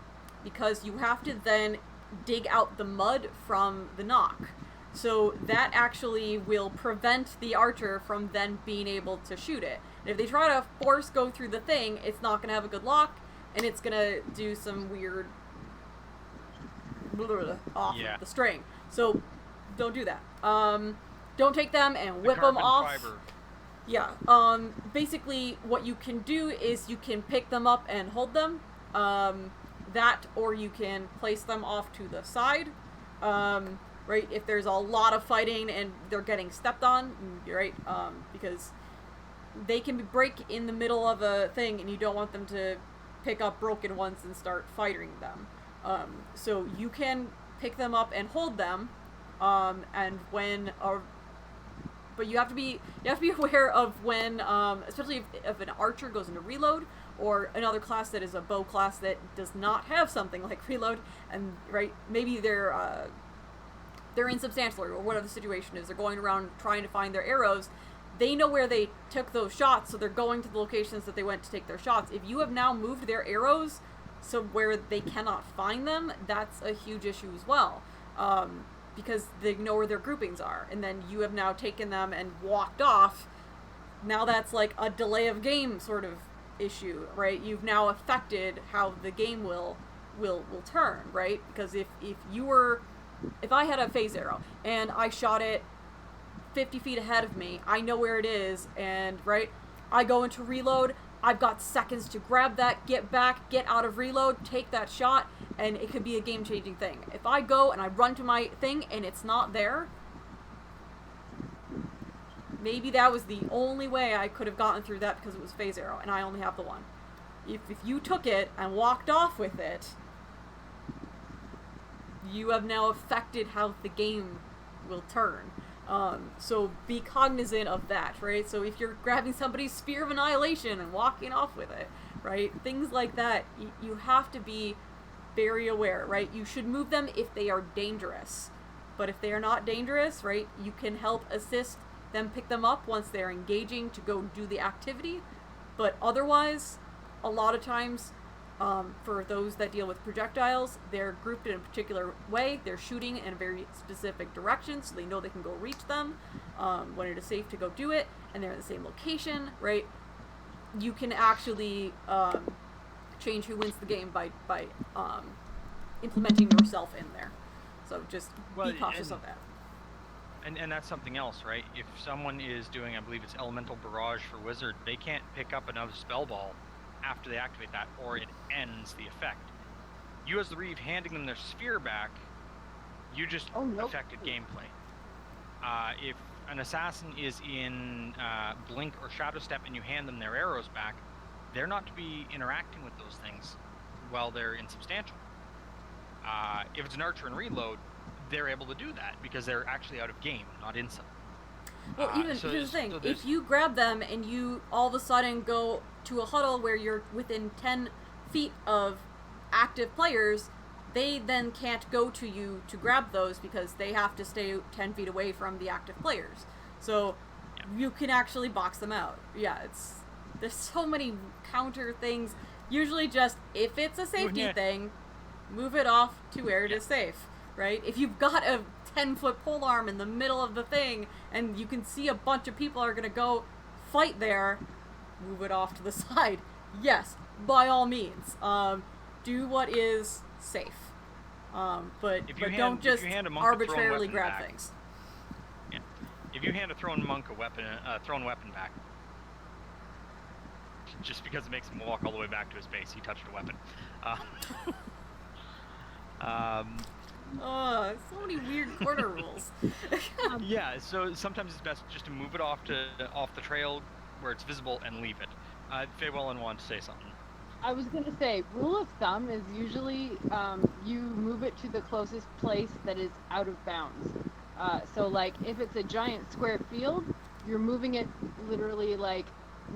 because you have to then dig out the mud from the knock. So that actually will prevent the archer from then being able to shoot it. And if they try to force go through the thing, it's not going to have a good lock, and it's going to do some weird off of the string. So don't do that. Don't take them and whip them off. Fiber. Yeah. Basically, what you can do is you can pick them up and hold them. That, or you can place them off to the side. Right? If there's a lot of fighting and they're getting stepped on, right? Because they can break in the middle of a thing, and you don't want them to pick up broken ones and start fighting them. So you can pick them up and hold them. And when but you have to be aware of when, especially if an archer goes into reload, or another class that is a bow class that does not have something like reload, and right, maybe they're insubstantial or whatever the situation is. They're going around trying to find their arrows. They know where they took those shots, so they're going to the locations that they went to take their shots. If you have now moved their arrows so where they cannot find them, that's a huge issue as well. Because they know where their groupings are, and then you have now taken them and walked off. Now that's like a delay of game sort of issue, right? You've now affected how the game will turn, right? Because if I had a phase arrow and I shot it 50 feet ahead of me, I know where it is, and right, I go into reload, I've got seconds to grab that, get back, get out of reload, take that shot, and it could be a game-changing thing. If I go and I run to my thing and it's not there, maybe that was the only way I could have gotten through that because it was phase arrow, and I only have the one. If you took it and walked off with it, you have now affected how the game will turn. So be cognizant of that, right? So if you're grabbing somebody's Spear of Annihilation and walking off with it, right? Things like that, you have to be very aware, right? You should move them if they are dangerous. But if they are not dangerous, right, you can help assist them pick them up once they're engaging to go do the activity. But otherwise, a lot of times, for those that deal with projectiles, they're grouped in a particular way. They're shooting in a very specific direction, so they know they can go reach them when it is safe to go do it, and they're in the same location, right? You can actually change who wins the game by implementing yourself in there. So just be cautious of that. And that's something else, right? If someone is doing, I believe it's Elemental Barrage for Wizard, they can't pick up another spell ball after they activate that, or it ends the effect. You as the Reeve handing them their sphere back, you just affected gameplay. If an assassin is in Blink or Shadow Step and you hand them their arrows back, they're not to be interacting with those things while they're insubstantial. If it's an archer and reload, they're able to do that because they're actually out of game, not insub. Well, here's the thing. If you grab them and you all of a sudden go to a huddle where you're within 10 feet of active players, they then can't go to you to grab those because they have to stay 10 feet away from the active players. So you can actually box them out. Yeah, there's so many counter things. Usually just, if it's a safety thing, move it off to where it is safe, right? If you've got a 10-foot polearm in the middle of the thing and you can see a bunch of people are going to go fight there, move it off to the side. Yes, by all means. Do what is safe. But don't just arbitrarily grab things. Yeah. If you hand a thrown monk a thrown weapon back, just because it makes him walk all the way back to his base, he touched a weapon. So many weird corner rules. Yeah, so sometimes it's best just to move it off the trail where it's visible and leave it. Faywellen wanted to say something. I was going to say, rule of thumb is usually you move it to the closest place that is out of bounds. So, like, if it's a giant square field, you're moving it literally, like,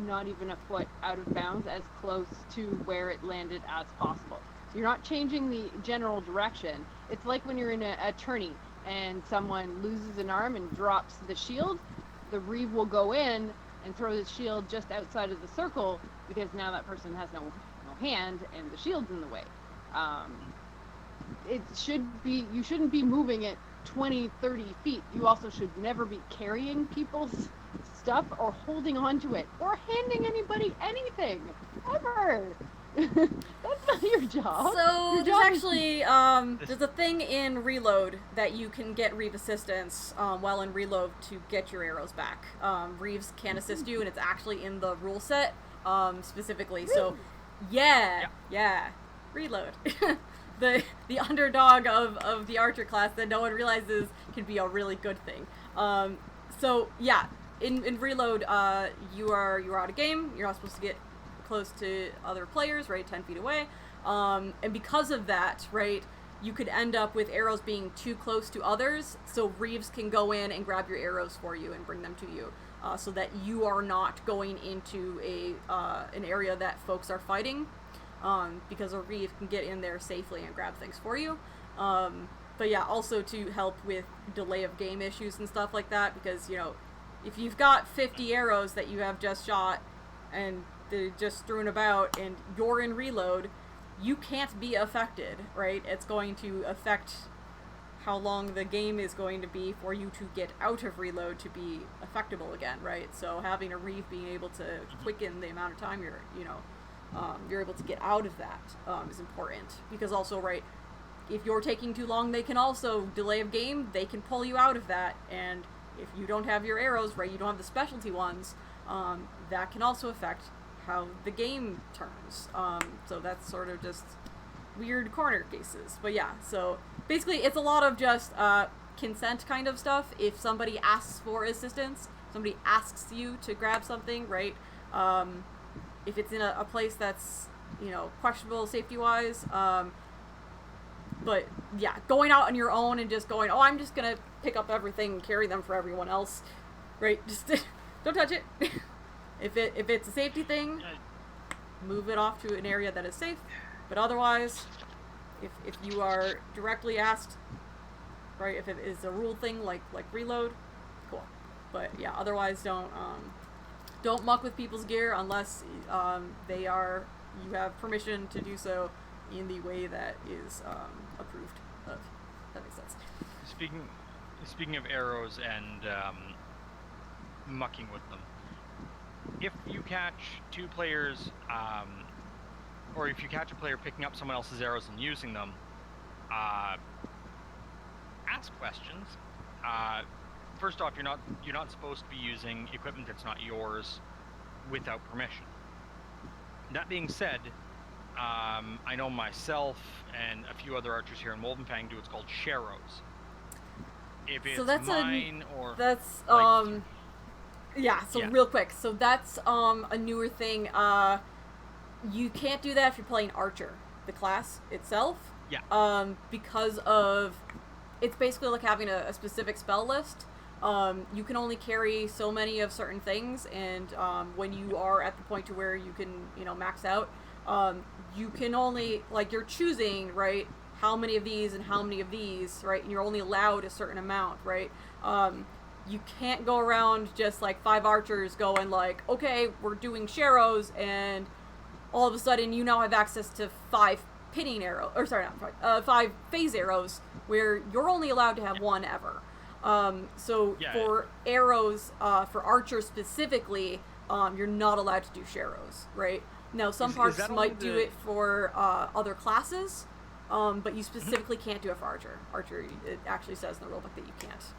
not even a foot out of bounds, as close to where it landed as possible. So you're not changing the general direction. It's like when you're in a tourney and someone loses an arm and drops the shield, the Reeve will go in and throw the shield just outside of the circle, because now that person has no hand and the shield's in the way. It should be, you shouldn't be moving it 20, 30 feet. You also should never be carrying people's stuff or holding on to it or handing anybody anything, ever. That's not your job. So Your there's job actually there's a thing in Reload that you can get Reeve assistance while in Reload to get your arrows back. Reeves can assist you, and it's actually in the rule set specifically. Really? So yeah, Reload. the underdog of the archer class that no one realizes can be a really good thing. So yeah, in Reload, you are out of game. You're not supposed to get close to other players, right, 10 feet away. And because of that, right, you could end up with arrows being too close to others, so Reeves can go in and grab your arrows for you and bring them to you, so that you are not going into an area that folks are fighting, because a Reeve can get in there safely and grab things for you. But yeah, also to help with delay of game issues and stuff like that, because, you know, if you've got 50 arrows that you have just shot and they're just strewn about and you're in Reload, you can't be affected, right? It's going to affect how long the game is going to be for you to get out of Reload to be effectable again, right? So having a Reeve being able to quicken the amount of time you're able to get out of that is important, because also, right, if you're taking too long, they can also delay of game, they can pull you out of that, and if you don't have your arrows, right, you don't have the specialty ones, that can also affect how the game turns. So that's sort of just weird corner cases. But yeah, so basically it's a lot of just consent kind of stuff. If somebody asks for assistance, somebody asks you to grab something, right? If it's in a place that's, you know, questionable safety-wise. But yeah, going out on your own and just going, oh, I'm just gonna pick up everything and carry them for everyone else, right? Just don't touch it. If it's a safety thing, move it off to an area that is safe. But otherwise, if you are directly asked, right, if it is a rule thing like Reload, cool. But yeah, otherwise don't muck with people's gear unless you have permission to do so in the way that is approved of. That makes sense. Speaking of arrows and mucking with them, if you catch two players, or if you catch a player picking up someone else's arrows and using them, ask questions. First off, you're not supposed to be using equipment that's not yours without permission. That being said, I know myself and a few other archers here in Wolvenfang do what's called sharrows. If it's mine or that's like, yeah, so real quick. So that's a newer thing. You can't do that if you're playing Archer, the class itself. Yeah. Because of, it's basically like having a specific spell list. You can only carry so many of certain things, and when you are at the point to where you can, you know, max out, you can only, like, you're choosing, right, how many of these and how many of these, right, and you're only allowed a certain amount, right? You can't go around just like 5 archers going like, okay, we're doing sharrows, and all of a sudden you now have access to 5 pitting arrows, or sorry, not 5 phase arrows, where you're only allowed to have 1 ever. For arrows, for archers specifically, you're not allowed to do sharrows, right? Now, some parts might do it for other classes, but you specifically can't do it for Archer. Archer, it actually says in the rulebook that you can't.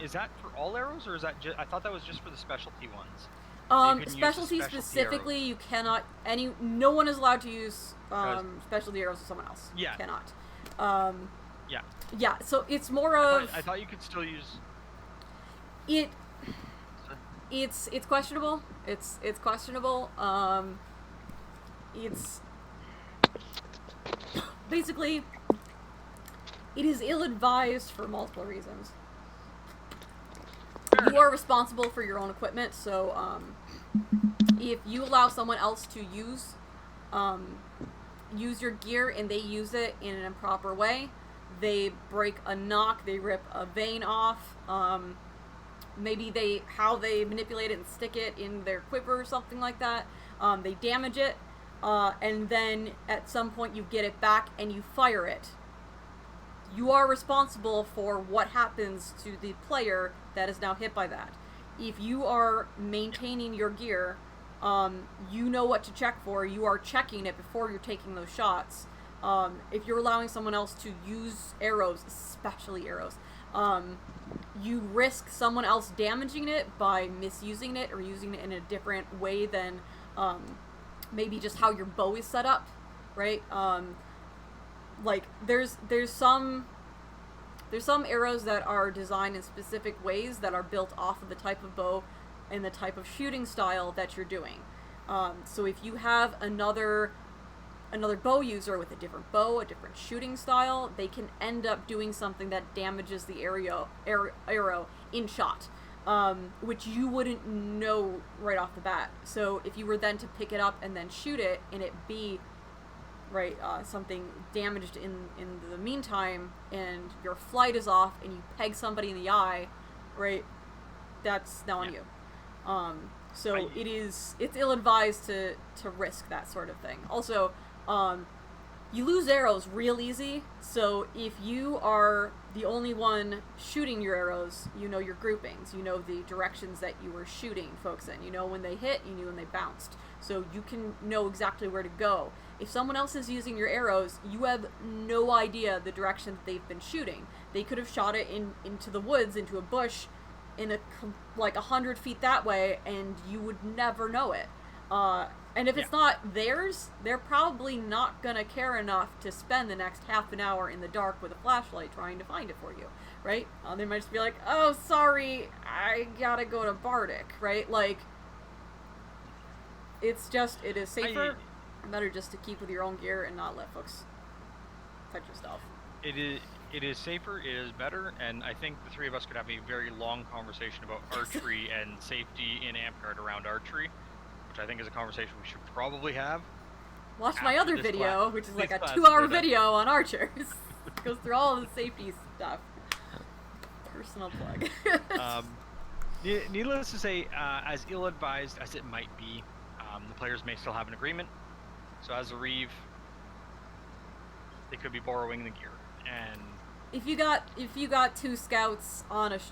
Is that for all arrows, or is that I thought that was just for the specialty ones? Specialty specifically, arrows. You cannot. No one is allowed to use specialty arrows with someone else. Yeah. You cannot. Yeah. Yeah. So it's more of. I thought you could still use. It's questionable. It's questionable. It's basically it is ill-advised for multiple reasons. You are responsible for your own equipment, so if you allow someone else to use your gear and they use it in an improper way, they break a knock, they rip a vein off, maybe how they manipulate it and stick it in their quiver or something like that. They damage it, and then at some point you get it back and you fire it. You are responsible for what happens to the player that is now hit by that. If you are maintaining your gear, you know what to check for. You are checking it before you're taking those shots. If you're allowing someone else to use arrows, especially arrows, you risk someone else damaging it by misusing it or using it in a different way than maybe just how your bow is set up, right? Like there's some arrows that are designed in specific ways that are built off of the type of bow and the type of shooting style that you're doing. So if you have another bow user with a different bow, a different shooting style, they can end up doing something that damages the arrow in shot, which you wouldn't know right off the bat. So if you were then to pick it up and then shoot it, and it be something damaged in the meantime, and your flight is off, and you peg somebody in the eye, right? That's now on you. So it's ill-advised to risk that sort of thing. Also, you lose arrows real easy, so if you are the only one shooting your arrows, you know your groupings, you know the directions that you were shooting folks in, you know when they hit, you knew when they bounced, so you can know exactly where to go. If someone else is using your arrows, you have no idea the direction that they've been shooting. They could have shot it into the woods, into a bush, like 100 feet that way, and you would never know it. And if it's not theirs, they're probably not gonna care enough to spend the next half an hour in the dark with a flashlight trying to find it for you, right? They might just be like, oh, sorry, I gotta go to Bardic, right? Like, it is safer, better just to keep with your own gear and not let folks touch your stuff. It is safer, it is better, and I think the three of us could have a very long conversation about archery and safety in Amtgard around archery, which I think is a conversation we should probably have. Watch my other video, which is like a 2-hour video on archers. It goes through all of the safety stuff. Personal plug. Needless to say, as ill-advised as it might be, the players may still have an agreement. So as a Reeve, they could be borrowing the gear. And if you got 2 scouts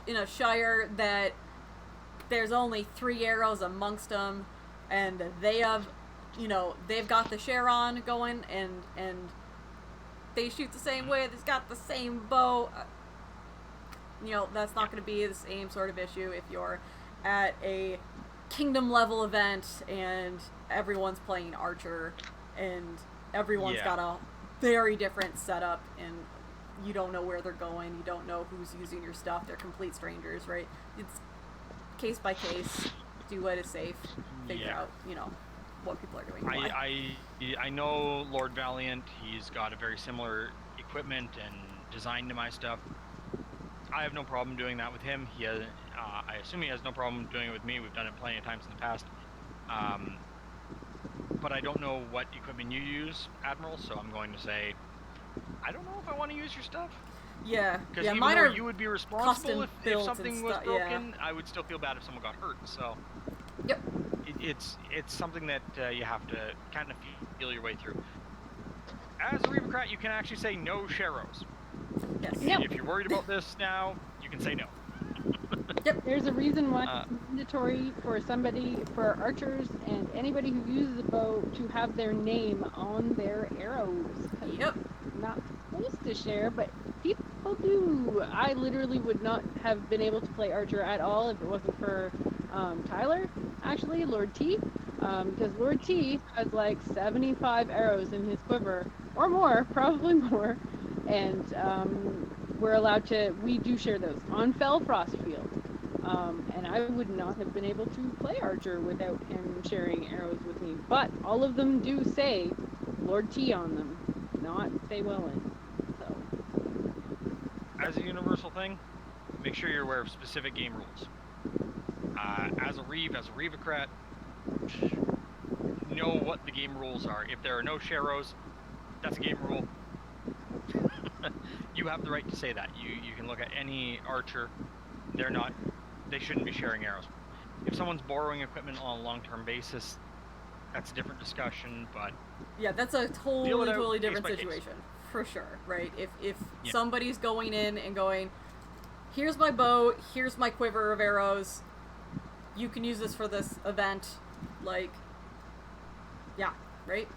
in a shire that there's only 3 arrows amongst them, and they have, they've got the Charon going, and they shoot the same way, they've got the same bow, that's not going to be the same sort of issue if you're at a kingdom level event and everyone's playing archer and everyone's got a very different setup and you don't know where they're going, you don't know who's using your stuff, they're complete strangers, right? It's case by case, do what is safe, figure out, what people are doing. I know Lord Valiant, he's got a very similar equipment and design to my stuff. I have no problem doing that with him. He has, I assume he has no problem doing it with me. We've done it plenty of times in the past. But I don't know what equipment you use, Admiral, so I'm going to say, I don't know if I want to use your stuff. Yeah, because even mine though are you would be responsible if something was broken, yeah. I would still feel bad if someone got hurt. So, yep, it's something that you have to kind of feel your way through. As a Reeve Crat, you can actually say no Sharrows. Yes. If you're worried about this now, you can say no. Yep. There's a reason why it's mandatory for archers and anybody who uses a bow to have their name on their arrows. Yep. Not supposed to share, but people do. I literally would not have been able to play archer at all if it wasn't for Tyler, actually, Lord T. Because Lord T has like 75 arrows in his quiver, or more, probably more. And we do share those on Fell Frostfield. And I would not have been able to play archer without him sharing arrows with me. But all of them do say Lord T on them, not Feywellen. So, as a universal thing, make sure you're aware of specific game rules. As a Reevocrat, know what the game rules are. If there are no Sharrows, that's a game rule. you have the right to say that. You can look at any archer. They shouldn't be sharing arrows. If someone's borrowing equipment on a long-term basis, that's a different discussion, but Yeah, that's a totally case different by case. situation. For sure, right? If Yeah. somebody's going in and going, here's my bow, here's my quiver of arrows, you can use this for this event, like, yeah, right?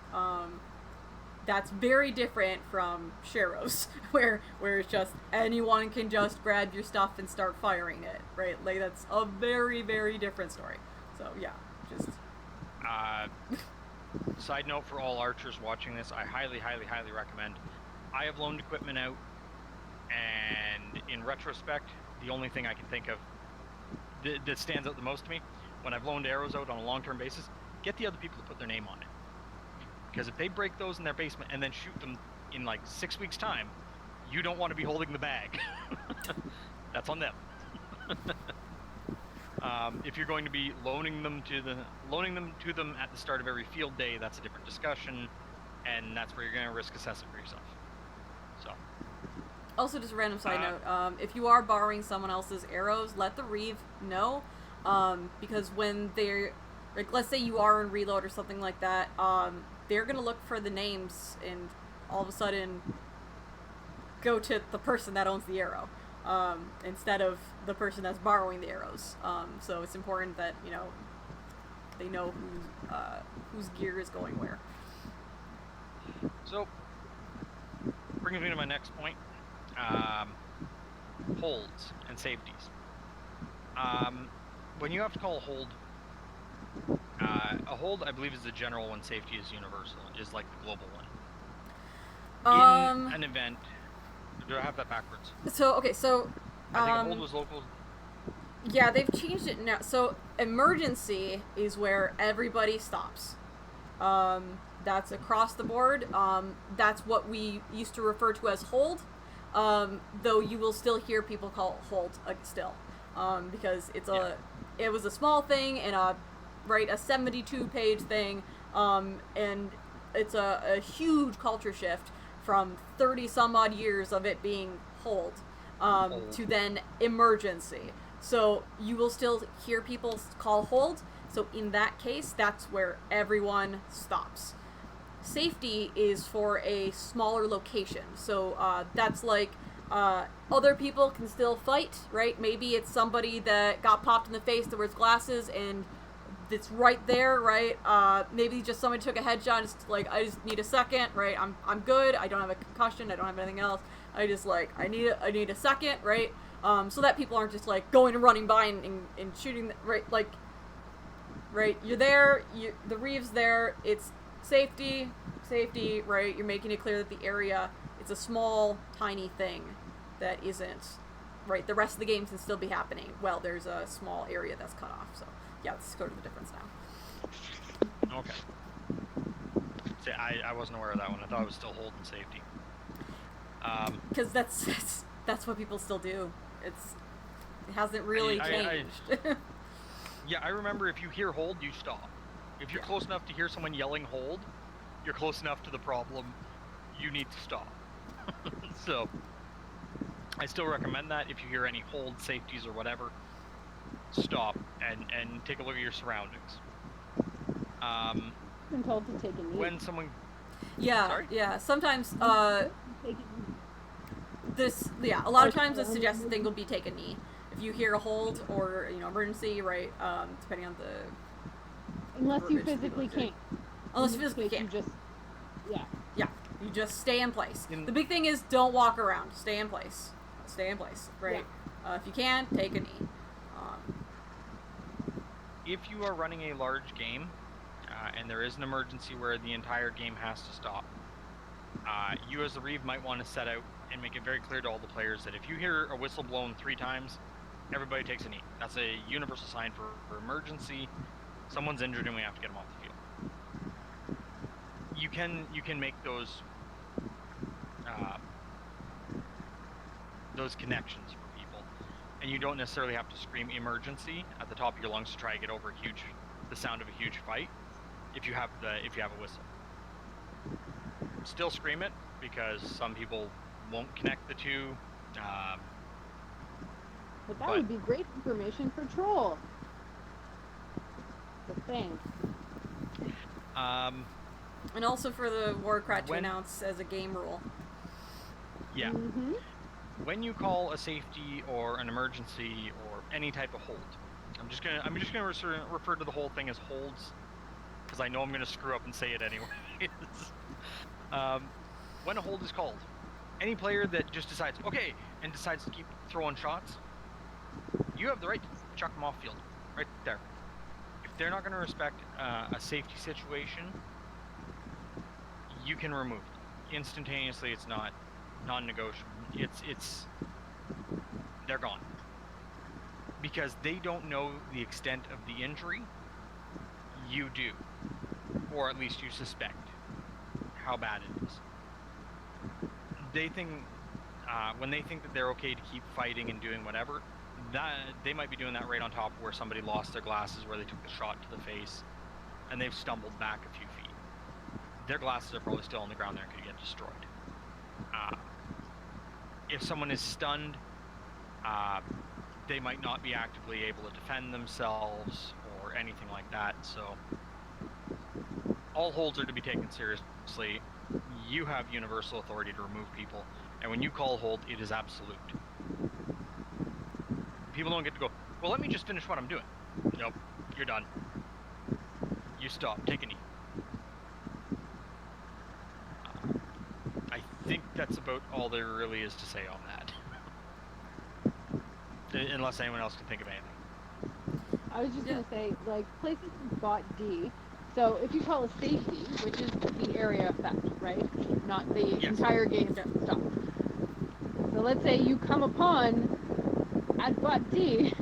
That's very different from Sharrows, where it's just anyone can just grab your stuff and start firing it, right? Like, that's a very, very different story. So, yeah, just... Side note for all archers watching this, I highly, highly, highly recommend. I have loaned equipment out, and in retrospect, the only thing I can think of that stands out the most to me, when I've loaned arrows out on a long-term basis, get the other people to put their name on it. Because if they break those in their basement and then shoot them in like 6 weeks' time, you don't want to be holding the bag. That's on them. If you're going to be loaning them to them at the start of every field day, that's a different discussion, and that's where you're going to risk assessing for yourself. So. Also, just a random side note, if you are borrowing someone else's arrows, let the Reeve know, because when they're, like, let's say you are in reload or something like that, they're going to look for the names and all of a sudden go to the person that owns the arrow, instead of the person that's borrowing the arrows. So it's important that, you know, they know whose gear is going where. So, brings me to my next point. Holds and safeties. When you have to call a hold, I believe, is the general one. Safety is universal, is like the global one. In an event, do I have that backwards? So, okay, so... I think a hold was local. Yeah, they've changed it now. So, emergency is where everybody stops. That's across the board. That's what we used to refer to as hold. Though you will still hear people call it hold still. Because it was a small thing and a 72-page thing. And it's a huge culture shift from 30 some odd years of it being hold, to then emergency. So you will still hear people call hold. So in that case, that's where everyone stops. Safety is for a smaller location. So that's like other people can still fight, right? Maybe it's somebody that got popped in the face that wears glasses and it's right there, right? Maybe just somebody took a headshot. It's like, I just need a second, right? I'm good. I don't have a concussion. I don't have anything else. I need a second, right? So that people aren't just like going and running by and shooting, right? Like, right? You're there. The Reeve's there. It's safety, right? You're making it clear that the area, it's a small, tiny thing that isn't, right? The rest of the game can still be happening. Well, there's a small area that's cut off. So yeah, let's go to the difference now. Okay. See, I wasn't aware of that one. I thought it was still hold and safety. Because that's what people still do. It hasn't really changed. Yeah, I remember if you hear hold, you stop. If you're close enough to hear someone yelling hold, you're close enough to the problem, you need to stop. So, I still recommend that if you hear any hold, safeties, or whatever, stop and take a look at your surroundings. I've been told to take a knee. When someone... Yeah, Sorry? yeah. Sometimes, a lot of times the suggested thing will be take a knee. If you hear a hold or, emergency, right, depending on the... Unless you physically can't. Unless you physically can't. You just... Yeah. Yeah, you just stay in place. The big thing is don't walk around. Stay in place. Stay in place, right? Yeah. If you can, take a knee. If you are running a large game, and there is an emergency where the entire game has to stop, you as the Reeve might want to set out and make it very clear to all the players that if you hear a whistle blown 3 times, everybody takes a knee. That's a universal sign for emergency. Someone's injured and we have to get them off the field. You can make those connections for people, and you don't necessarily have to scream emergency at the top of your lungs to try to get over the sound of a huge fight. If you have a whistle, still scream it, because some people won't connect the two. But that But- would be great information for Troll. So thanks. And also for the Warcrat to When- announce as a game rule. Yeah. Mm-hmm. When you call a safety or an emergency or any type of hold, I'm just gonna refer to the whole thing as holds, because I know I'm gonna screw up and say it anyways. When a hold is called, any player that just decides okay and decides to keep throwing shots, you have the right to chuck them off field, right there. If they're not gonna respect a safety situation, you can remove them instantaneously. It's not non-negotiable. It's they're gone because they don't know the extent of the injury. You do, or at least you suspect how bad it is. They think when they think that they're okay to keep fighting and doing whatever, that they might be doing that right on top of where somebody lost their glasses, where they took the shot to the face, and they've stumbled back a few feet. Their glasses are probably still on the ground there and could get destroyed. If someone is stunned, they might not be actively able to defend themselves or anything like that. So all holds are to be taken seriously. You have universal authority to remove people, and when you call hold, it is absolute. People don't get to go, well, let me just finish what I'm doing. Nope, you're done. You stop, take a knee. I think that's about all there really is to say on that. Unless anyone else can think of anything. I was just gonna say, like, places in Bot D. So if you call a safety, which is the area effect, right? Not the Yes. entire game stop. So let's say you come upon at Bot D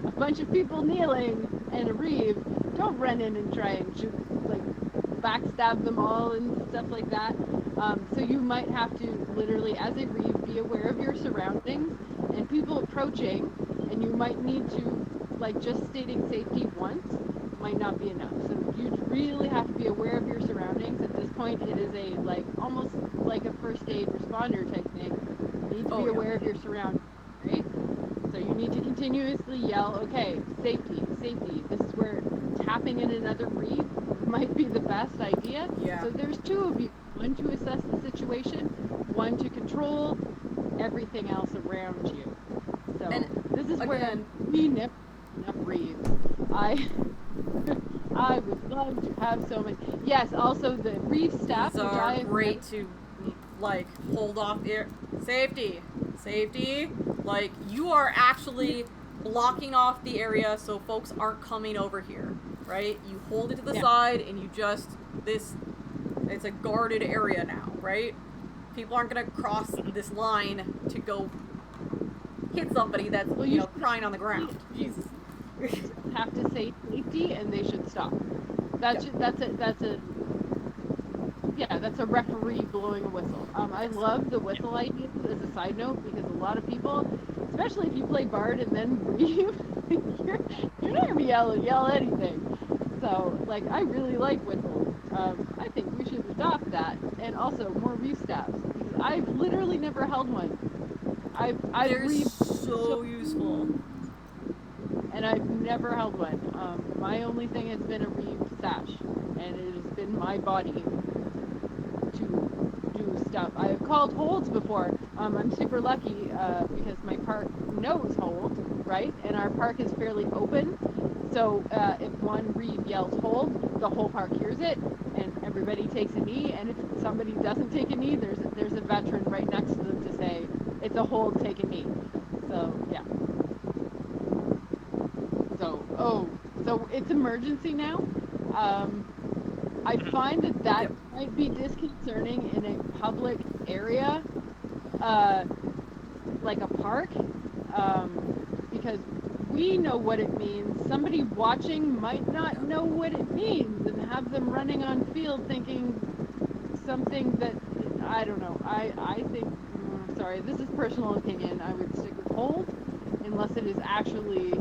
a bunch of people kneeling and a Reeve. Don't run in and try and shoot, like, backstab them all and stuff like that. So you might have to literally, as a Reeve, be aware of your surroundings and people approaching, and you might need to, like, just stating safety once might not be enough. So you really have to be aware of your surroundings. At this point, it is a, like, almost like a first aid responder type thing. You need to be aware of your surroundings, right? So you need to continuously yell, okay, safety, safety. This is where tapping in another Reeve might be the best idea. Yeah. So there's two of you. One to assess the situation, one to control everything else around you. So And this is where again- we never enough Reeves. I would love to have so many. Yes, also the Reeve staff, These which are I have great never- to, like, hold off air. Safety! Safety! Like, you are actually blocking off the area so folks aren't coming over here, right? You hold it to the Yeah. side and you just, it's a guarded area now, right? People aren't gonna cross this line to go hit somebody that's, Well, you you know, crying on the ground. you- Jesus. have to say safety and they should stop. That's a referee blowing a whistle. I love the whistle idea as a side note because a lot of people, especially if you play Bard and then Reeve, you're not gonna yell anything. So, like, I really like whistles. I think we should adopt that, and also more Reeve staffs because I've literally never held one. They're Reeve so useful. and I've never held one. My only thing has been a Reeve sash, and it has been my body to do stuff. I've called holds before. I'm super lucky because my park knows hold, right? And our park is fairly open. So if one Reeve yells hold, the whole park hears it, and everybody takes a knee. And if somebody doesn't take a knee, there's a veteran right next to them to say, it's a hold, take a knee. So, yeah. So it's emergency now. I find that might be disconcerting in a public area, like a park, because we know what it means. Somebody watching might not know what it means and have them running on field thinking something that, I don't know. I think, sorry, this is personal opinion. I would stick with hold unless it is actually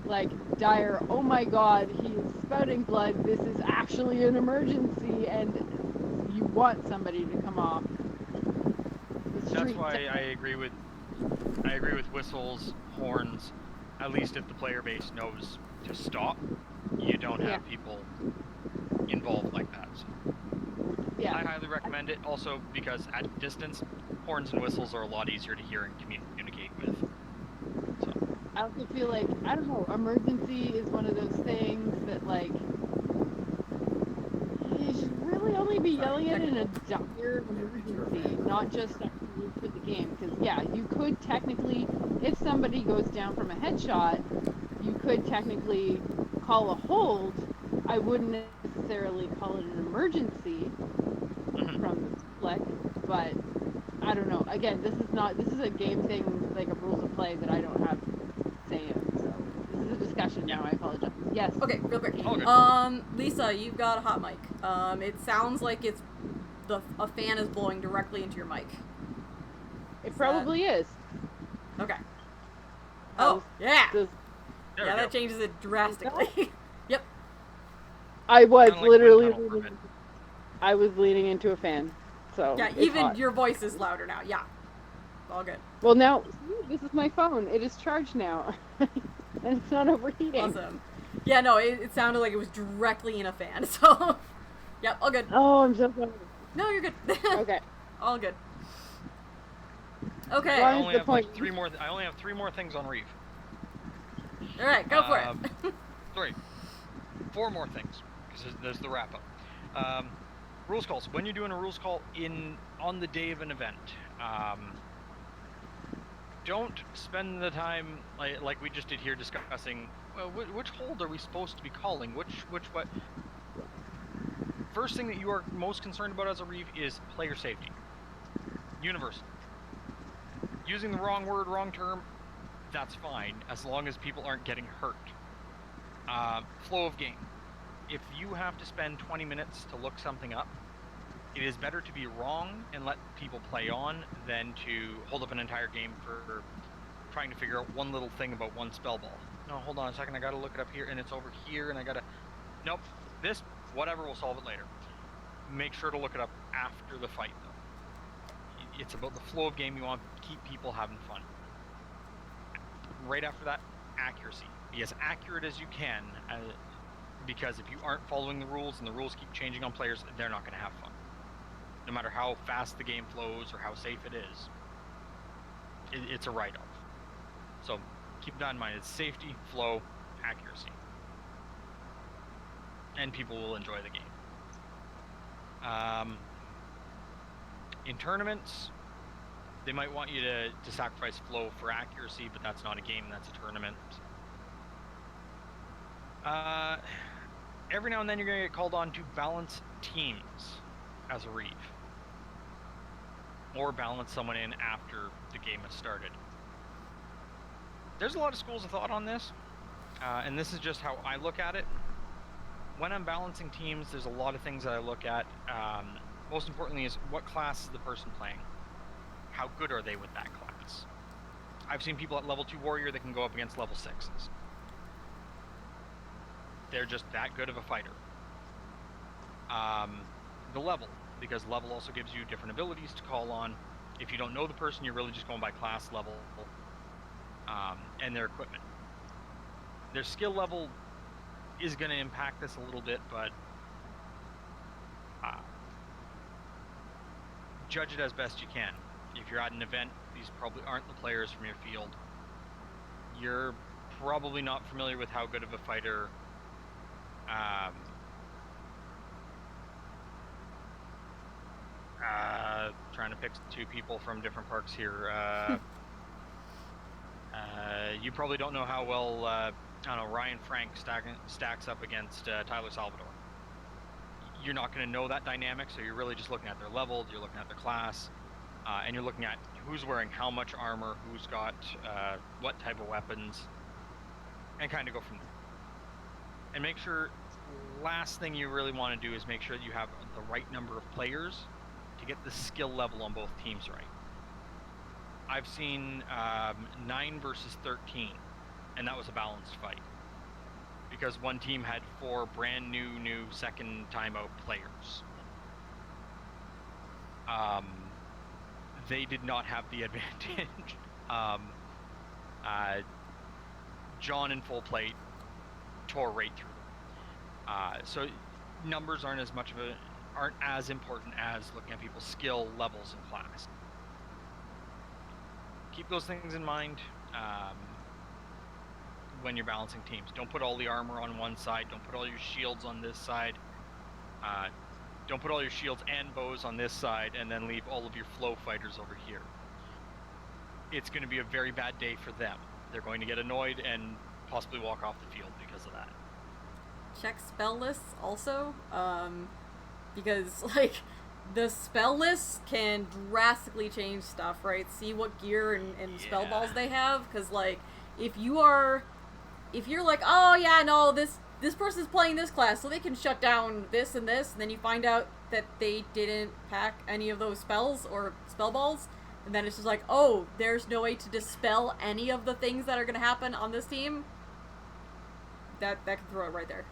like dire, oh my god, he is spouting blood, this is actually an emergency, and you want somebody to come off. It's that's why I agree with whistles, horns. At least if the player base knows to stop, you don't have people involved like that. So Yeah. I highly recommend it. Also because at distance, horns and whistles are a lot easier to hear and communicate with. So I also feel like, I don't know, emergency is one of those things that, like, you should really only be yelling it in a dire emergency, not just actually for the game. Because, yeah, you could technically, if somebody goes down from a headshot, you could technically call a hold. I wouldn't necessarily call it an emergency from the flick, but I don't know. Again, this is a game thing, like a rules of play that I don't have say in. So this is a discussion now. I apologize. Yes. Okay, real quick. All good. Lisa, you've got a hot mic. It sounds like a fan is blowing directly into your mic. It probably is. Okay. Oh, yeah. There That changes it drastically. Yep. I was Kinda like literally wind tunnel leaning, I was leaning into a fan. So Yeah, it's even hot. your voice is louder now. Yeah. All good. Well, now this is my phone. It is charged now, and it's not overheating. Awesome. Yeah, no, it sounded like it was directly in a fan. So, yep, all good. Oh, I'm so sorry. No, you're good. Okay. All good. Okay. Well, I only have like point. three more. I only have 3 more things on Reeve. All right, go for it. Sorry, 4 more things because there's the wrap up. Rules calls. When you're doing a rules call on the day of an event, don't spend the time like we just did here discussing. Well, which hold are we supposed to be calling? Which what? First thing that you are most concerned about as a Reeve is player safety. Universal. Using the wrong word, wrong term, that's fine, as long as people aren't getting hurt. Flow of game. If you have to spend 20 minutes to look something up, it is better to be wrong and let people play on than to hold up an entire game for trying to figure out one little thing about one spell ball. No, hold on a second, I gotta look it up here, and it's over here, and I gotta... Nope, this, whatever, we'll solve it later. Make sure to look it up after the fight, though. It's about the flow of game. You want to keep people having fun. Right after that, accuracy. Be as accurate as you can, because if you aren't following the rules and the rules keep changing on players, they're not going to have fun. No matter how fast the game flows or how safe it is, it's a write-off. So keep that in mind. It's safety, flow, accuracy. And people will enjoy the game. In tournaments, they might want you to sacrifice flow for accuracy, but that's not a game, that's a tournament. Every now and then you're going to get called on to balance teams as a Reeve. Or balance someone in after the game has started. There's a lot of schools of thought on this, and this is just how I look at it. When I'm balancing teams, there's a lot of things that I look at. Most importantly is what class is the person playing? How good are they with that class? I've seen people at level 2 warrior that can go up against level 6s. They're just that good of a fighter. The level, because level also gives you different abilities to call on. If you don't know the person, you're really just going by class level and their equipment. Their skill level is going to impact this a little bit, but judge it as best you can. If you're at an event, these probably aren't the players from your field. You're probably not familiar with how good of a fighter trying to pick 2 people from different parks here. You probably don't know how well I don't know, Ryan Frank stacks up against Tyler Salvador. You're not going to know that dynamic, so you're really just looking at their level, you're looking at their class, and you're looking at who's wearing how much armor, who's got what type of weapons, and kind of go from there. And make sure, last thing you really want to do is make sure that you have the right number of players to get the skill level on both teams right. I've seen 9 versus 13, and that was a balanced fight. Because one team had 4 brand new second time out players. they did not have the advantage. John in full plate tore right through. So numbers aren't as important as looking at people's skill levels in class. Keep those things in mind when you're balancing teams. Don't put all the armor on one side. Don't put all your shields on this side. Don't put all your shields and bows on this side and then leave all of your flow fighters over here. It's going to be a very bad day for them. They're going to get annoyed and possibly walk off the field because of that. Check spell lists also, because, like, the spell lists can drastically change stuff, right? See what gear and spell balls they have, because, like, if you're like, oh yeah, no, this person's playing this class, so they can shut down this, and then you find out that they didn't pack any of those spells or spell balls, and then it's just like, oh, there's no way to dispel any of the things that are going to happen on this team. That can throw it right there.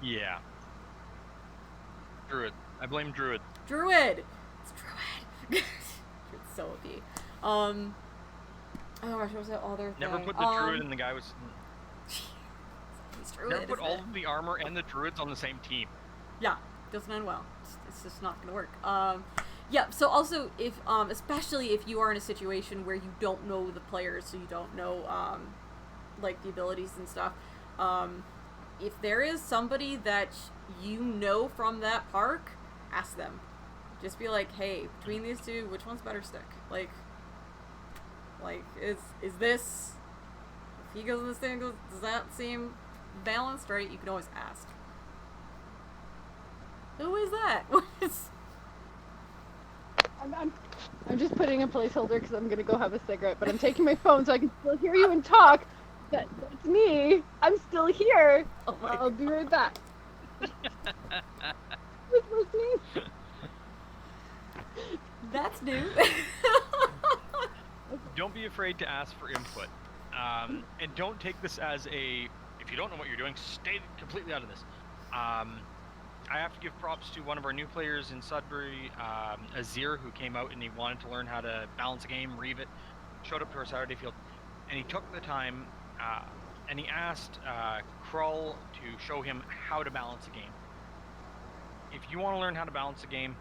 Yeah. Druid. I blame Druid. Druid! It's Druid! It's so OP. Oh gosh, what was that other thing? Never put the Druid and the guy was... Druid, Never put all of the armor and the Druids on the same team. Yeah, doesn't end well. It's just not gonna work. Yeah, so also, if especially if you are in a situation where you don't know the players, so you don't know, like, the abilities and stuff, if there is somebody that you know from that park, ask them. Just be like, hey, between these two, which one's better stick? Like, is this, if he goes in this thing, does that seem balanced, right? You can always ask. Who is that? What is... I'm just putting a placeholder because I'm gonna go have a cigarette, but I'm taking my phone so I can still hear you and talk. That's me. I'm still here. Oh my I'll be right back. Who's listening? That's new. Don't be afraid to ask for input. And don't take this as a, if you don't know what you're doing, stay completely out of this. I have to give props to one of our new players in Sudbury, Azir, who came out and he wanted to learn how to balance a game, Reeve it, showed up to our Saturday field, and he took the time and he asked Krull to show him how to balance a game. If you want to learn how to balance a game,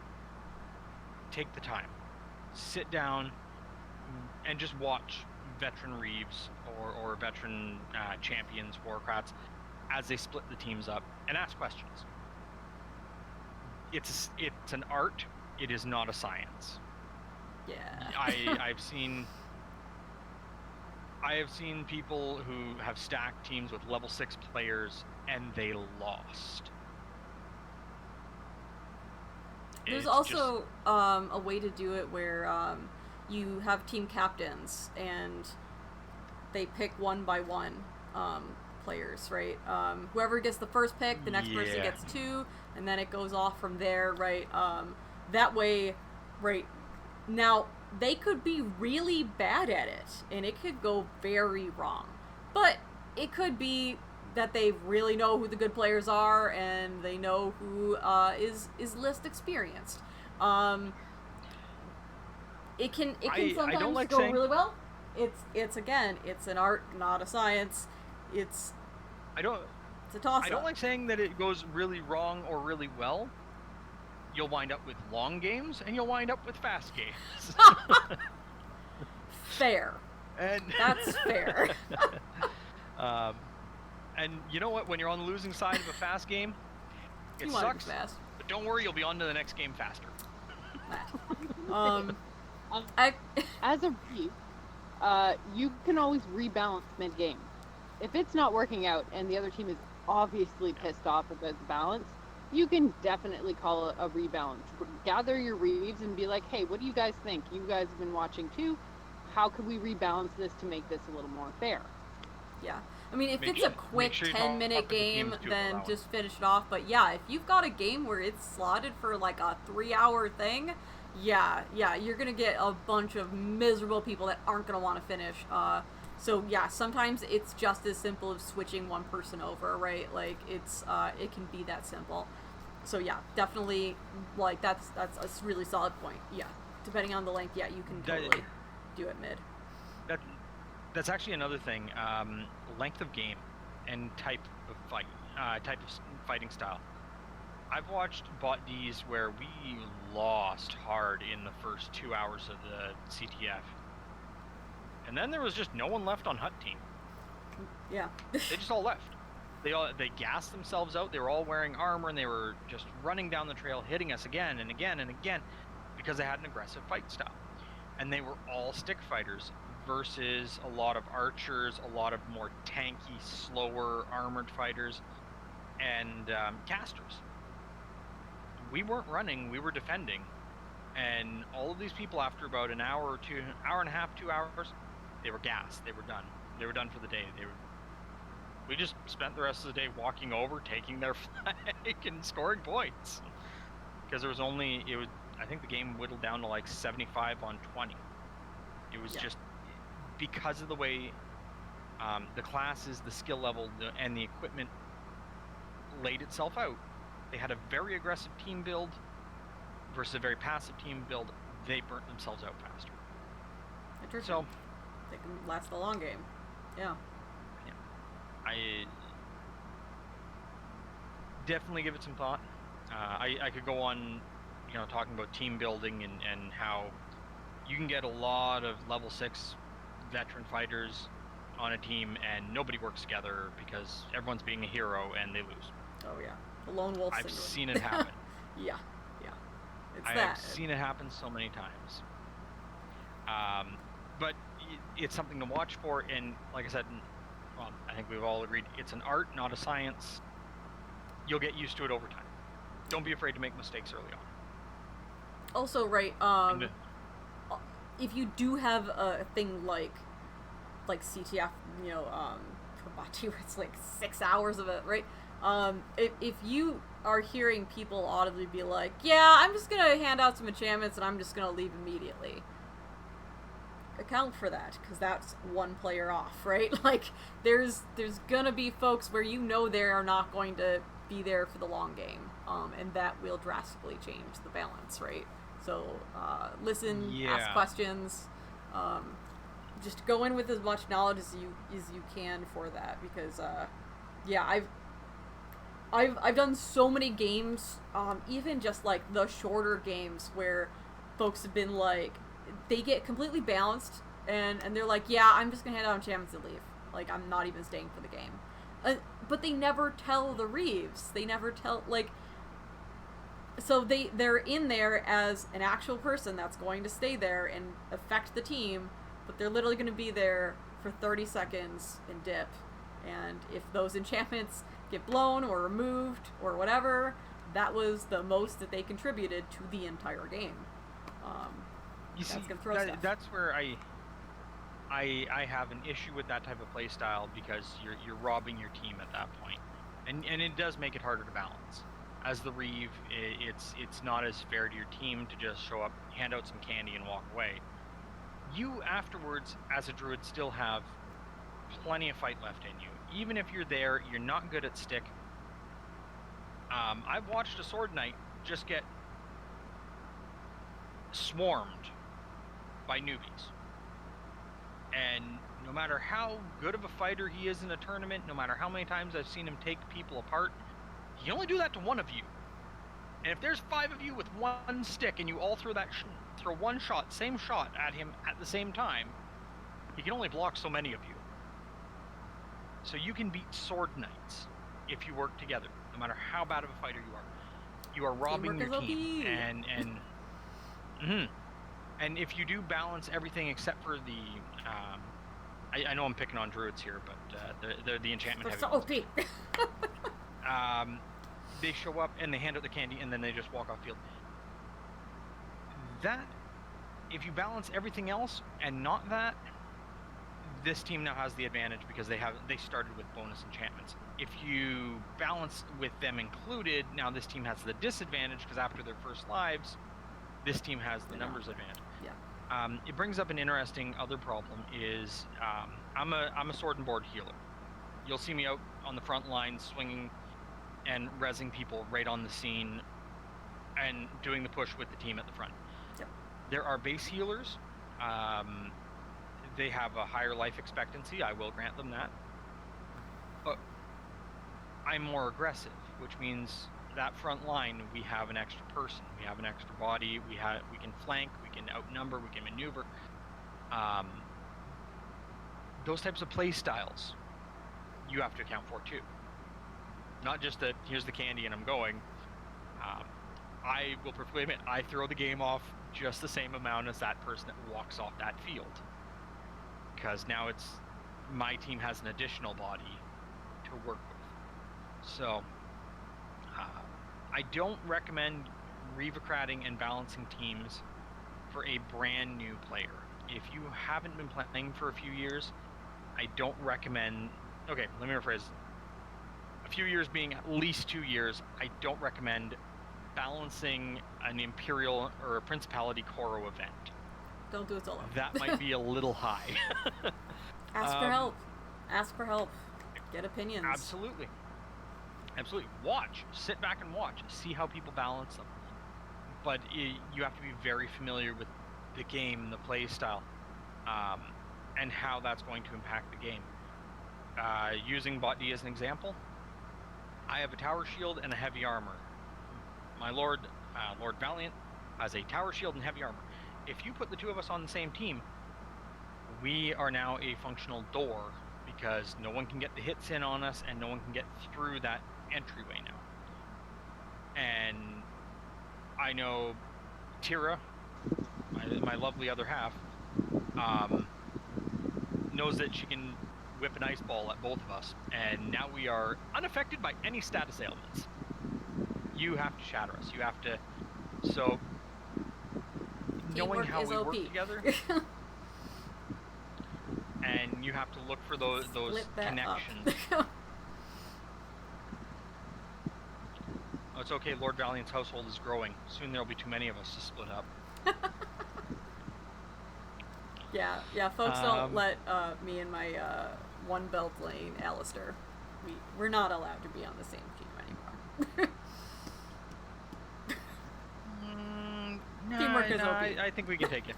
take the time. Sit down and just watch veteran Reeves or veteran champions, Crats, as they split the teams up and ask questions. It's an art. It is not a science. Yeah. I have seen people who have stacked teams with level 6 players and they lost. There's also a way to do it where you have team captains and they pick one by one players, right? Whoever gets the first pick, the next person gets 2, and then it goes off from there, right? That way, right, now they could be really bad at it and it could go very wrong, but it could be that they really know who the good players are and they know who is least experienced. It can sometimes go really well. It's again, it's an art, not a science. It's a toss-up. I don't like saying that it goes really wrong or really well. You'll wind up with long games and you'll wind up with fast games. Fair. And that's fair. And you know what? When you're on the losing side of a fast game, it sucks. Fast. But don't worry, you'll be on to the next game faster. As a Reeve, you can always rebalance mid-game. If it's not working out and the other team is obviously pissed off about the balance, you can definitely call a rebalance. Gather your Reeves and be like, hey, what do you guys think? You guys have been watching too. How could we rebalance this to make this a little more fair? Yeah. I mean, if it's a quick 10-minute game, then just finish it off. But yeah, if you've got a game where it's slotted for like a 3-hour thing, yeah, you're going to get a bunch of miserable people that aren't going to want to finish. So yeah, sometimes it's just as simple as switching one person over, right? Like it can be that simple. So yeah, definitely, like that's a really solid point. Yeah. depending on the length, yeah, you can totally do it mid. That's actually another thing. Length of game and type of fighting style. I've watched bot Ds where we lost hard in the first 2 hours of the CTF, and then there was just no one left on Hut team. Yeah. They just all left. They gassed themselves out. They were all wearing armor, and they were just running down the trail, hitting us again and again and again, because they had an aggressive fight style. And they were all stick fighters versus a lot of archers, a lot of more tanky, slower armored fighters, and casters. We weren't running, we were defending. And all of these people, after about an hour or two, hour and a half, 2 hours, they were gassed. They were done. They were done for the day. We just spent the rest of the day walking over, taking their flag, and scoring points. Because I think the game whittled down to like 75 on 20. It was just because of the way the classes, the skill level, and the equipment laid itself out. They had a very aggressive team build versus a very passive team build. They burnt themselves out faster. Interesting. So they can last the long game. Yeah. I definitely give it some thought. I could go on, talking about team building and how you can get a lot of level 6 veteran fighters on a team and nobody works together because everyone's being a hero and they lose. Oh yeah, the lone wolf syndrome. I've seen it happen. Yeah. I've seen it happen so many times. But it's something to watch for, and like I said, I think we've all agreed, it's an art, not a science. You'll get used to it over time. Don't be afraid to make mistakes early on. Also, right, if you do have a thing like CTF, where it's like 6 hours of it, right? If you are hearing people audibly be like, yeah, I'm just gonna hand out some enchantments and I'm just gonna leave immediately, account for that, because that's one player off, right? Like, there's gonna be folks where they are not going to be there for the long game, and that will drastically change the balance, right? So listen, ask questions, just go in with as much knowledge as you can for that, because I've done so many games, even just like the shorter games where folks have been like, they get completely balanced and they're like, yeah, I'm just gonna hand out enchantments and leave. Like, I'm not even staying for the game. But they never tell the Reeves. They never tell, like, so they're in there as an actual person that's going to stay there and affect the team, but they're literally going to be there for 30 seconds and dip. And if those enchantments get blown or removed or whatever, that was the most that they contributed to the entire game. That's where I have an issue with that type of play style, because you're robbing your team at that point, and it does make it harder to balance. As the Reeve, it's not as fair to your team to just show up, hand out some candy, and walk away. You afterwards, as a druid, still have plenty of fight left in you. Even if you're there, you're not good at stick. I've watched a sword knight just get swarmed by newbies. And no matter how good of a fighter he is in a tournament, no matter how many times I've seen him take people apart, he only do that to one of you. And if there's 5 of you with one stick and you all throw throw one shot, same shot at him at the same time, he can only block so many of you. So you can beat sword knights if you work together, no matter how bad of a fighter you are. You are robbing your team, and if you do balance everything except for the, I know I'm picking on druids here, but they're the enchantment heavy. So OP. They show up and they hand out the candy and then they just walk off field. That, if you balance everything else and not that, this team now has the advantage because they started with bonus enchantments. If you balance with them included, now this team has the disadvantage because after their first lives, this team has the numbers advantage. Yeah. It brings up an interesting other problem is I'm a sword and board healer. You'll see me out on the front line swinging and rezzing people right on the scene and doing the push with the team at the front. Yep. There are base healers. They have a higher life expectancy. I will grant them that. But I'm more aggressive, which means that front line we have an extra person, we have an extra body, we can flank, we can outnumber, we can maneuver. Those types of play styles you have to account for too. Not just that here's the candy and I'm going. I will perfectly admit I throw the game off just the same amount as that person that walks off that field, because now it's my team has an additional body to work with. So I don't recommend Reeve-cratting and balancing teams for a brand new player. If you haven't been playing for a few years, I don't recommend. Okay, let me rephrase. A few years being at least 2 years, I don't recommend balancing an Imperial or a Principality Coro event. Don't do it solo. That might be a little high. Ask for help. Ask for help. Get opinions. Absolutely. Absolutely. Watch. Sit back and watch. See how people balance them. But you have to be very familiar with the game, the play style, and how that's going to impact the game. Using Bot D as an example, I have a tower shield and a heavy armor. My Lord Valiant has a tower shield and heavy armor. If you put the two of us on the same team, we are now a functional door, because no one can get the hits in on us and no one can get through that entryway now. And I know Tira, my lovely other half, knows that she can whip an ice ball at both of us, and now we are unaffected by any status ailments. You have to shatter us. You have to. So, knowing how we work together, and you have to look for those connections. Oh, it's okay. Lord Valiant's household is growing. Soon there'll be too many of us to split up. Yeah. Folks don't let me and my one belt lane, Alistair. We're not allowed to be on the same team anymore. No, Teamwork is OP. I think we can take you.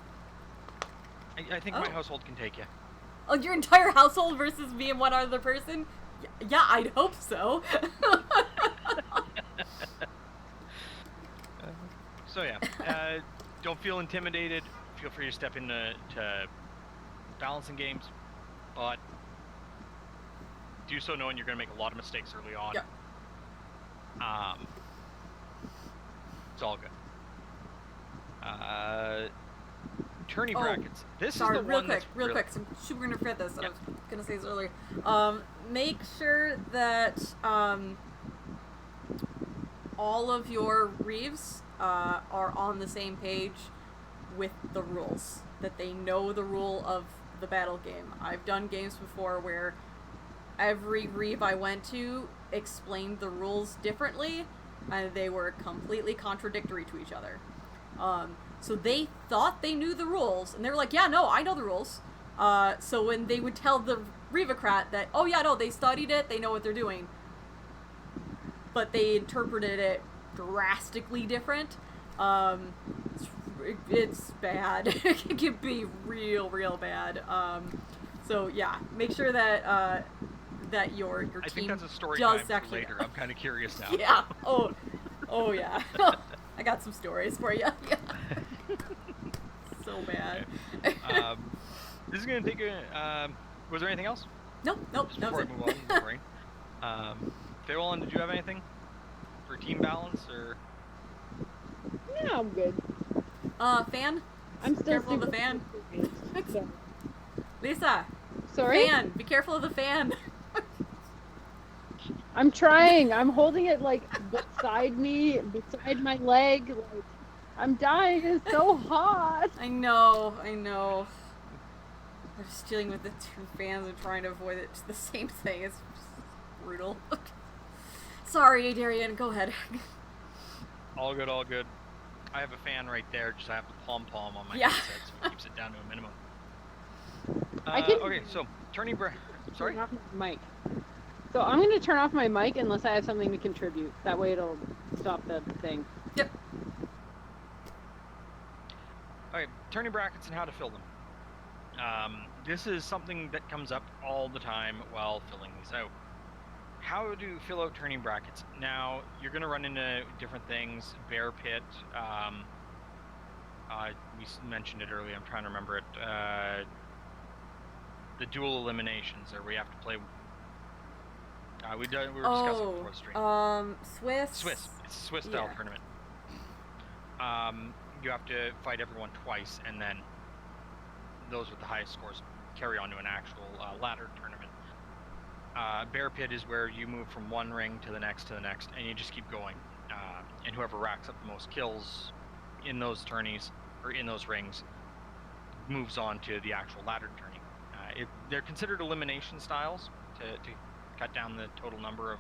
I think my household can take you. Oh, your entire household versus me and one other person? Yeah, I'd hope so. So yeah, don't feel intimidated. Feel free to step into balancing games, but do so knowing you're going to make a lot of mistakes early on. Yeah. It's all good. Tourney brackets. This sorry, is the real one quick, that's quick. So I'm super gonna forget this. Yep. I was gonna say this earlier. Make sure that all of your Reeves are on the same page with the rules. That they know the rule of the battle game. I've done games before where every Reeve I went to explained the rules differently, and they were completely contradictory to each other. So they thought they knew the rules, and they were like, yeah, no, I know the rules. So when they would tell the Reeve-crat that, oh yeah, no, they studied it, they know what they're doing, but they interpreted it drastically different, it's bad. It can be real bad. So yeah, make sure that that your I team think that's a story does time for actually later. know. I'm kind of curious now. Yeah. Oh yeah. I got some stories for you. So bad. This is gonna take a. Was there anything else? Nope. Just before I move on, sorry. Fairwallen, did you have anything for team balance or? Yeah, I'm good. Fan. I'm still careful of the super fan. So. Lisa. Sorry? Fan. Be careful of the fan. I'm trying. I'm holding it like beside me, beside my leg. Like I'm dying. It's so hot. I know. I'm just dealing with the two fans and trying to avoid it. It's the same thing. It's brutal. Sorry, Darian. Go ahead. All good. I have a fan right there. Just I have the pom-pom on my Yeah. headset, so it keeps it down to a minimum. I can- Okay, so turning. Sorry. Turn off my mic. So I'm gonna turn off my mic unless I have something to contribute. That way it'll stop the thing. Yep. Okay, Turning brackets and how to fill them. This is something that comes up all the time while filling these out. How to fill out turning brackets. Now, you're going to run into different things. Bear pit. We mentioned it earlier. I'm trying to remember it. The dual eliminations, or we have to play. We were discussing before the stream. Swiss. It's a Swiss style tournament. You have to fight everyone twice, and then those with the highest scores carry on to an actual ladder tournament. Bear pit is where you move from one ring to the next, and you just keep going. And whoever racks up the most kills in those tourneys, or in those rings, moves on to the actual ladder tourney. They're considered elimination styles to cut down the total number of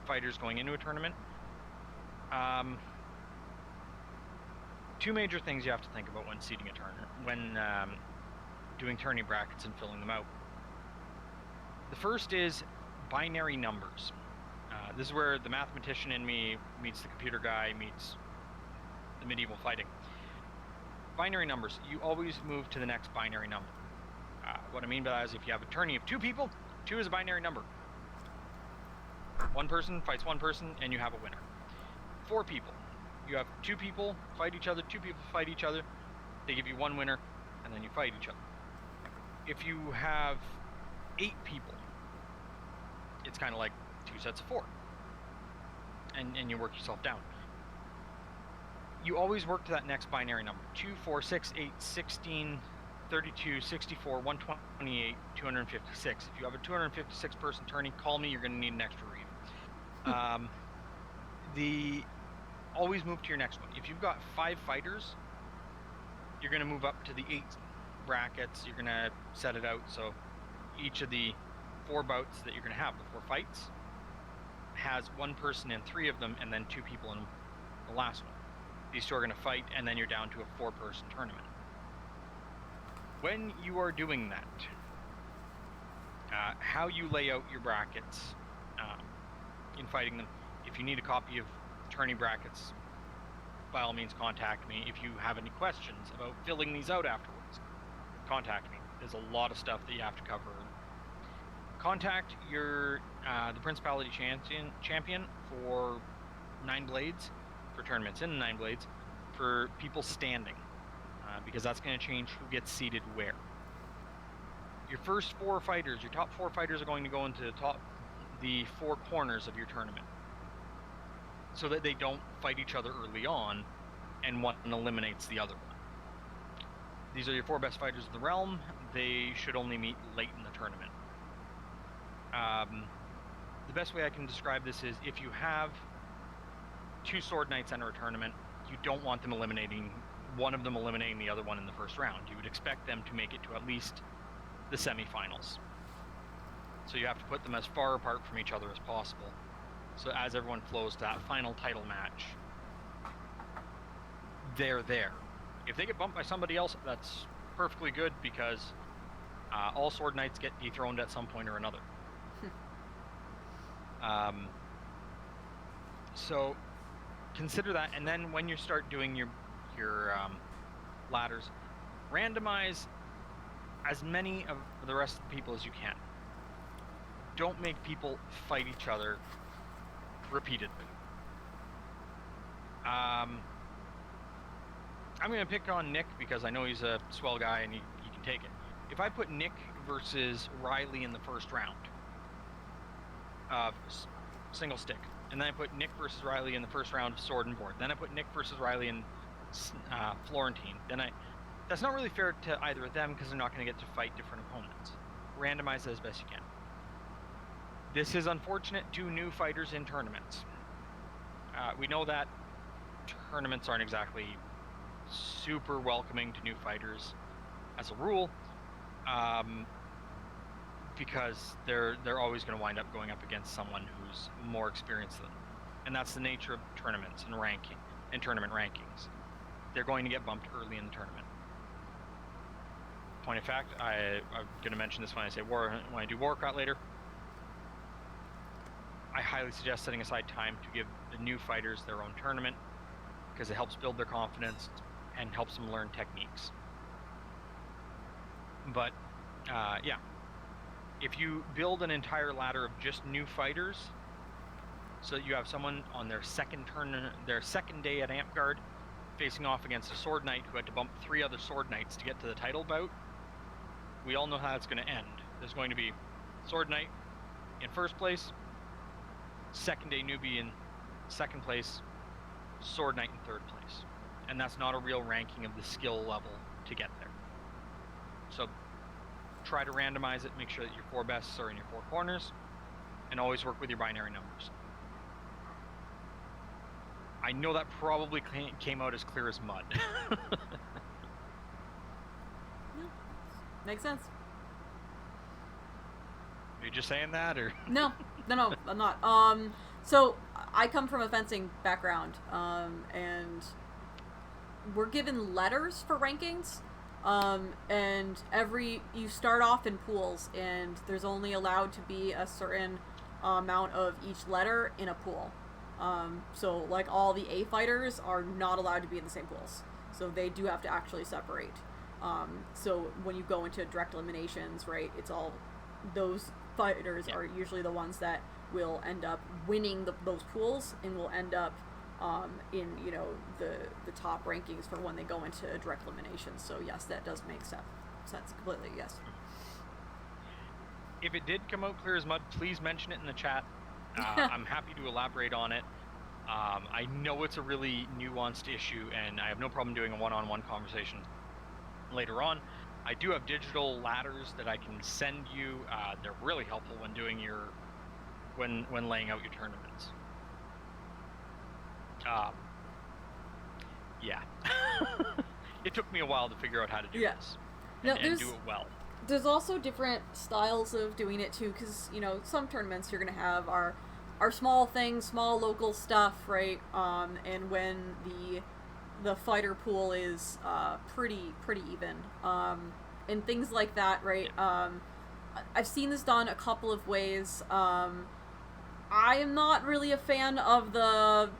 fighters going into a tournament. Two major things you have to think about when seeding a tournament, when doing tourney brackets and filling them out. The first is binary numbers. This is where the mathematician in me meets the computer guy, meets the medieval fighting. Binary numbers, you always move to the next binary number. What I mean by that is if you have a tourney of 2 people, 2 is a binary number. One person fights one person, and you have a winner. 4 people. You have 2 people fight each other, 2 people fight each other. They give you 1 winner, and then you fight each other. If you have 8 people, it's kind of like 2 sets of 4. And you work yourself down. You always work to that next binary number. 2, 4, 6, 8, 16, 32, 64, 128, 256. If you have a 256 person tourney, call me, you're going to need an extra Reeve. Always move to your next one. If you've got 5 fighters, you're going to move up to the 8 brackets. You're going to set it out so each of the 4 bouts that you're going to have, the 4 fights, has 1 person in 3 of them, and then 2 people in the last one. These 2 are going to fight, and then you're down to a 4-person tournament. When you are doing that, how you lay out your brackets in fighting them, if you need a copy of tourney brackets, by all means contact me. If you have any questions about filling these out afterwards, contact me. There's a lot of stuff that you have to cover. Contact the Principality champion for 9 blades, for tournaments in 9 blades, for people standing, because that's going to change who gets seated where. Your first 4 fighters, your top 4 fighters are going to go into the 4 corners of your tournament, so that they don't fight each other early on, and one eliminates the other one. These are your 4 best fighters of the realm. They should only meet late in the tournament. The best way I can describe this is if you have 2 sword knights enter a tournament, you don't want them eliminating one of them eliminating the other one in the first round. You would expect them to make it to at least the semifinals. So you have to put them as far apart from each other as possible. So as everyone flows to that final title match, they're there. If they get bumped by somebody else, that's perfectly good, because all sword knights get dethroned at some point or another. So consider that, and then when you start doing your ladders, randomize as many of the rest of the people as you can. Don't make people fight each other repeatedly. I'm going to pick on Nick because I know he's a swell guy and he can take it. If I put Nick versus Riley in the first round of single stick, and then I put Nick versus Riley in the first round of sword and board, then I put Nick versus Riley in Florentine, that's not really fair to either of them because they're not going to get to fight different opponents. Randomize it as best you can. This is unfortunate to new fighters in tournaments. We know that tournaments aren't exactly super welcoming to new fighters as a rule, because they're always going to wind up going up against someone who's more experienced than them. And that's the nature of tournaments and tournament rankings. They're going to get bumped early in the tournament. Point of fact, I'm going to mention this when I do Crat later. I highly suggest setting aside time to give the new fighters their own tournament, because it helps build their confidence and helps them learn techniques. But yeah, if you build an entire ladder of just new fighters, so that you have someone on their second day at Amp facing off against a Sword Knight who had to bump 3 other Sword Knights to get to the title bout, we all know how it's going to end. There's going to be Sword Knight in first place, second day newbie in second place, Sword Knight in third place. And that's not a real ranking of the skill level to get there. So try to randomize it, make sure that your 4 bests are in your 4 corners, and always work with your binary numbers. I know that probably came out as clear as mud. No. Makes sense. Are you just saying that, or? No, I'm not. So I come from a fencing background, and we're given letters for rankings, and you start off in pools, and there's only allowed to be a certain amount of each letter in a pool. So like all the A fighters are not allowed to be in the same pools, so they do have to actually separate. So when you go into direct eliminations, right, it's all those fighters are usually the ones that will end up winning those pools and will end up in the top rankings for when they go into direct eliminations. So yes, that does make sense completely. Yes. If it did come out clear as mud, please mention it in the chat. I'm happy to elaborate on it. I know it's a really nuanced issue, and I have no problem doing a one-on-one conversation later on. I do have digital ladders that I can send you. They're really helpful when doing when laying out your tournaments. Yeah. It took me a while to figure out how to do this and do it well. There's also different styles of doing it too, because some tournaments you're gonna have are small things, small local stuff, right? And when the fighter pool is pretty even, and things like that, right? I've seen this done a couple of ways. I am not really a fan of the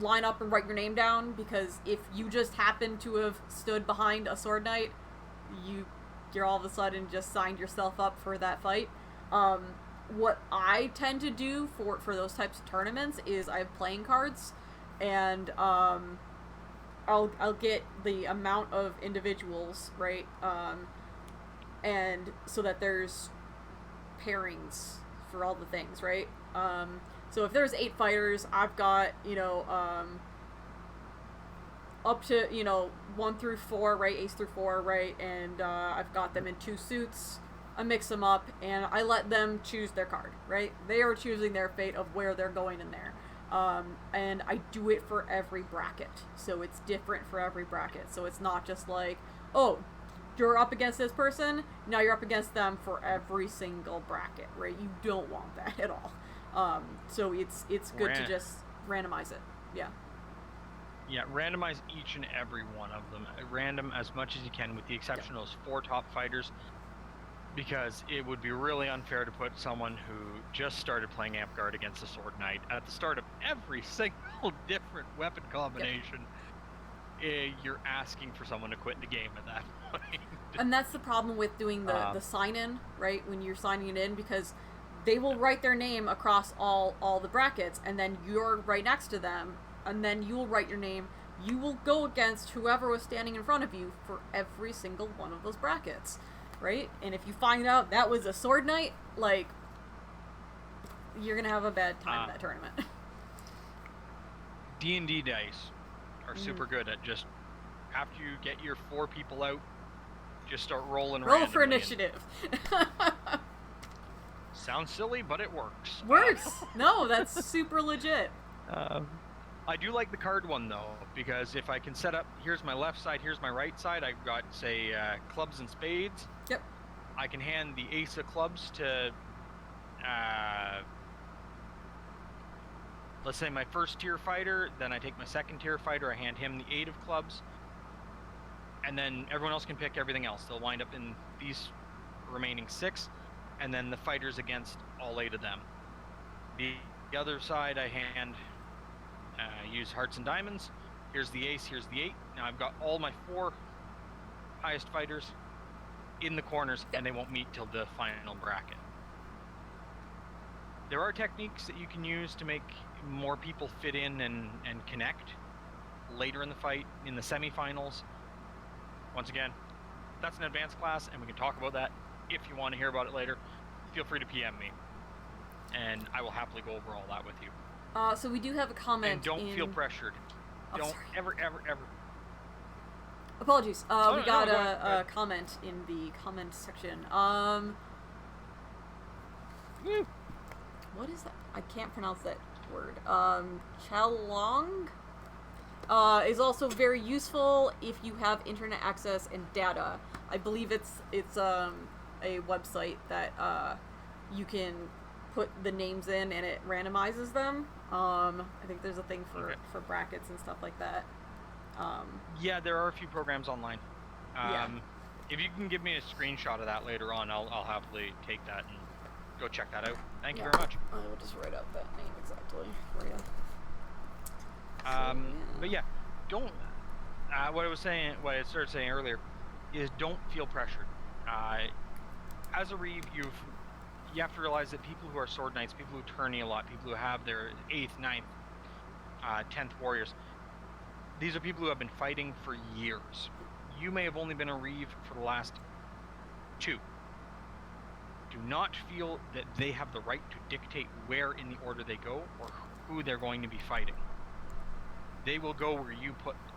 line up and write your name down, because if you just happen to have stood behind a Sword Knight, you're all of a sudden just signed yourself up for that fight. What I tend to do for those types of tournaments is I have playing cards, and I'll get the amount of individuals, right, and so that there's pairings for all the things, right? So if there's 8 fighters, I've got up to 1 through 4, right, ace through 4, right, and I've got them in 2 suits. I mix them up, and I let them choose their card, right? They are choosing their fate of where they're going in there. And I do it for every bracket, so it's different for every bracket. So it's not just like, oh, you're up against this person, now you're up against them for every single bracket, right? You don't want that at all. So it's good to just randomize it. Yeah. Yeah, randomize each and every one of them. Random as much as you can, with the exception of those 4 top fighters, because it would be really unfair to put someone who just started playing Amp against a Sword Knight at the start of every single different weapon combination. You're asking for someone to quit the game at that point. And that's the problem with doing the sign-in, right? When you're signing it in, because they will write their name across all the brackets, and then you're right next to them, and then you'll write your name. You will go against whoever was standing in front of you for every single one of those brackets, right? And if you find out that was a Sword Knight, like, you're gonna have a bad time that tournament. D&D dice are super good at just, after you get your 4 people out, just start rolling Roll for initiative. Sounds silly, but it works. Works! No, that's super legit. I do like the card one, though, because if I can set up, here's my left side, here's my right side, I've got, say, clubs and spades. Yep. I can hand the ace of clubs to, let's say, my first tier fighter, then I take my second tier fighter, I hand him the 8 of clubs, and then everyone else can pick everything else. They'll wind up in these remaining 6, and then the fighters against all 8 of them. The other side, I hand, use hearts and diamonds. Here's the ace, here's the 8. Now I've got all my 4 highest fighters in the corners, and they won't meet till the final bracket. There are techniques that you can use to make more people fit in and connect later in the fight, in the semifinals. Once again, that's an advanced class, and we can talk about that if you want to hear about it later. Feel free to PM me, and I will happily go over all that with you. So we do have a comment. And don't feel pressured. Oh, don't sorry. ever. Apologies. We no, got go ahead. a comment in the comment section. Woo. What is that? I can't pronounce that word. Chalong is also very useful if you have internet access and data. I believe it's a website that you can put the names in and it randomizes them. I think there's a thing for brackets and stuff like that. Yeah, there are a few programs online. Yeah. If you can give me a screenshot of that later on, I'll happily take that and go check that out. Thank you very much. I will just write out that name exactly for you. But yeah, don't. What I started saying earlier is don't feel pressured. As a Reeve, you have to realize that people who are sword knights, people who tourney a lot, people who have their 8th, 9th, 10th warriors, these are people who have been fighting for years. You may have only been a Reeve for the last 2. Do not feel that they have the right to dictate where in the order they go or who they're going to be fighting. They will go where you put them.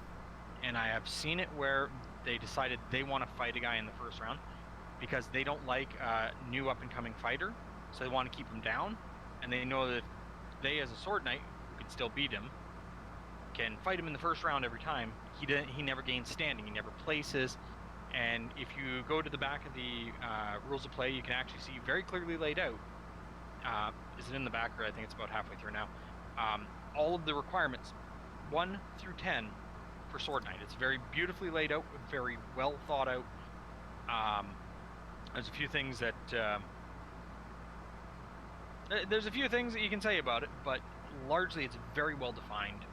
And I have seen it where they decided they want to fight a guy in the first round because they don't like a new up-and-coming fighter, so they want to keep him down, and they know that they, as a sword knight, who can still beat him, can fight him in the first round every time. He never gains standing, he never places, and if you go to the back of the rules of play, you can actually see very clearly laid out, is it in the back, or I think it's about halfway through now, all of the requirements, 1 through 10, for Sword Knight. It's very beautifully laid out, very well thought out. There's a few things that you can say about it, but largely it's very well defined.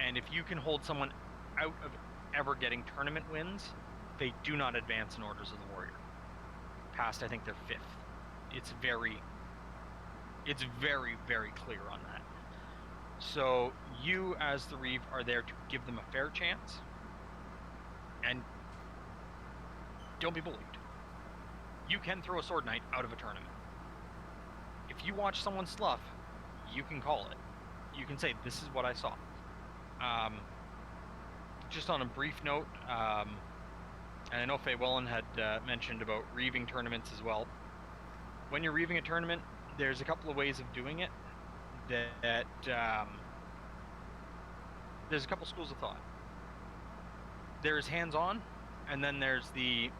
And if you can hold someone out of ever getting tournament wins, they do not advance in Orders of the Warrior. Past, I think they're 5th. It's very, very clear on that. So you, as the Reeve, are there to give them a fair chance, and don't be bullied. You can throw a Sword Knight out of a tournament. If you watch someone slough, you can call it. You can say, this is what I saw. Just on a brief note, and I know Faye Wellen had mentioned about reaving tournaments as well. When you're reaving a tournament, there's a couple of ways of doing it. There's a couple schools of thought. There's hands-on, and then there's the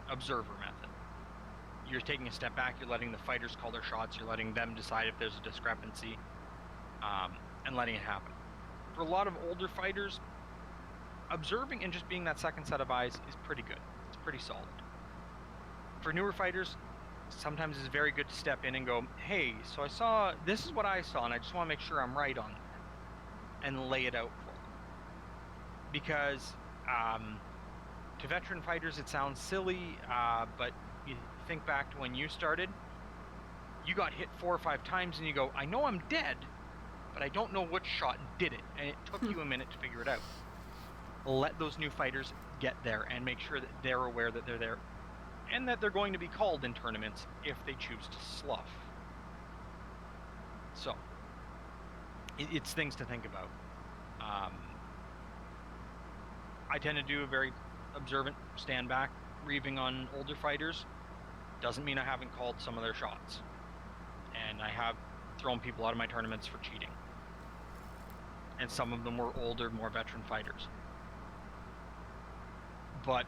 observer method. You're taking a step back, you're letting the fighters call their shots, you're letting them decide if there's a discrepancy, and letting it happen. For a lot of older fighters, observing and just being that second set of eyes is pretty good. It's pretty solid. For newer fighters, sometimes it's very good to step in and go, hey, so this is what I saw, and I just want to make sure I'm right on that, and lay it out for them. Because to veteran fighters it sounds silly, but you think back to when you started, you got hit 4 or 5 times and you go, I know I'm dead, but I don't know which shot did it, and it took you a minute to figure it out. Let those new fighters get there and make sure that they're aware that they're there, and that they're going to be called in tournaments if they choose to slough. So, it's things to think about. I tend to do a very observant, stand back, reaving on older fighters. Doesn't mean I haven't called some of their shots. And I have thrown people out of my tournaments for cheating. And some of them were older, more veteran fighters. But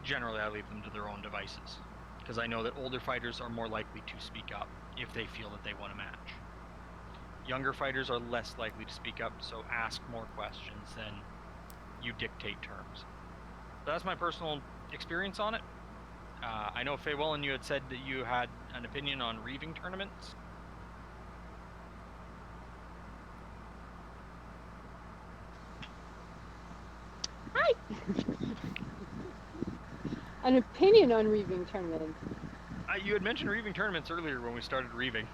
generally I leave them to their own devices, because I know that older fighters are more likely to speak up if they feel that they want a match. Younger fighters are less likely to speak up, so ask more questions than you dictate terms. So that's my personal experience on it. I know, Faye Wellen, you had said that you had an opinion on reaving tournaments. Hi! an opinion on reaving tournaments. You had mentioned reaving tournaments earlier when we started reaving.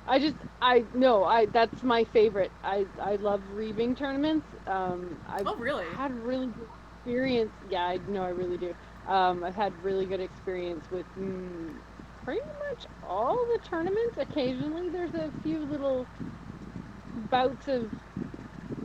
That's my favorite. I love reaving tournaments. I've really? had really good experience. Yeah, I know, I really do. I've had really good experience with pretty much all the tournaments. Occasionally, there's a few little bouts of,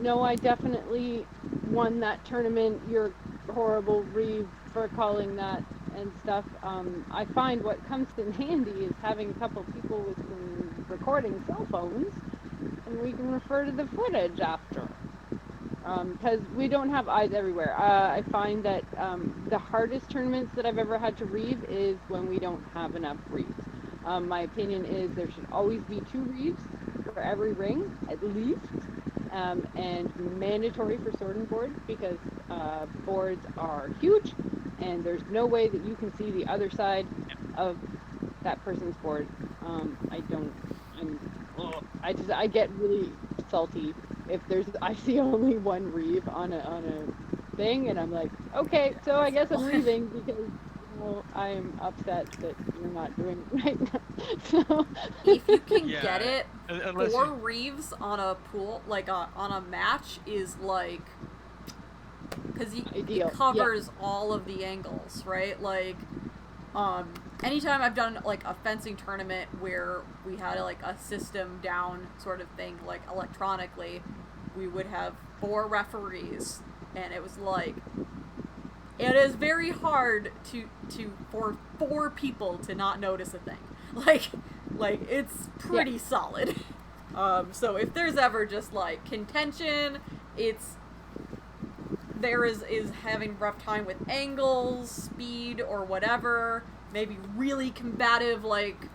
no, I definitely won that tournament. You're horrible, Reeve, for calling that and stuff. I find what comes in handy is having a couple people with some recording cell phones, and we can refer to the footage after. Because we don't have eyes everywhere. I find that the hardest tournaments that I've ever had to reeve is when we don't have enough reeves. My opinion is there should always be 2 reeves for every ring, at least. And mandatory for sorting boards, because boards are huge and there's no way that you can see the other side of that person's board. I get really salty if I see only one reeve on a thing, and I'm like, okay, so I guess I'm reeving because I'm upset that you're not doing it right now. So if you can get it, unless 4 reeves on a pool, like on a match, is like, because it covers all of the angles, right? Like, anytime I've done like a fencing tournament where we had like a system down sort of thing, like electronically, we would have 4 referees, and it was like, it is very hard for 4 people to not notice a thing. Like it's pretty solid. So if there's ever just like contention, there is having a rough time with angles, speed, or whatever. Maybe really combative, like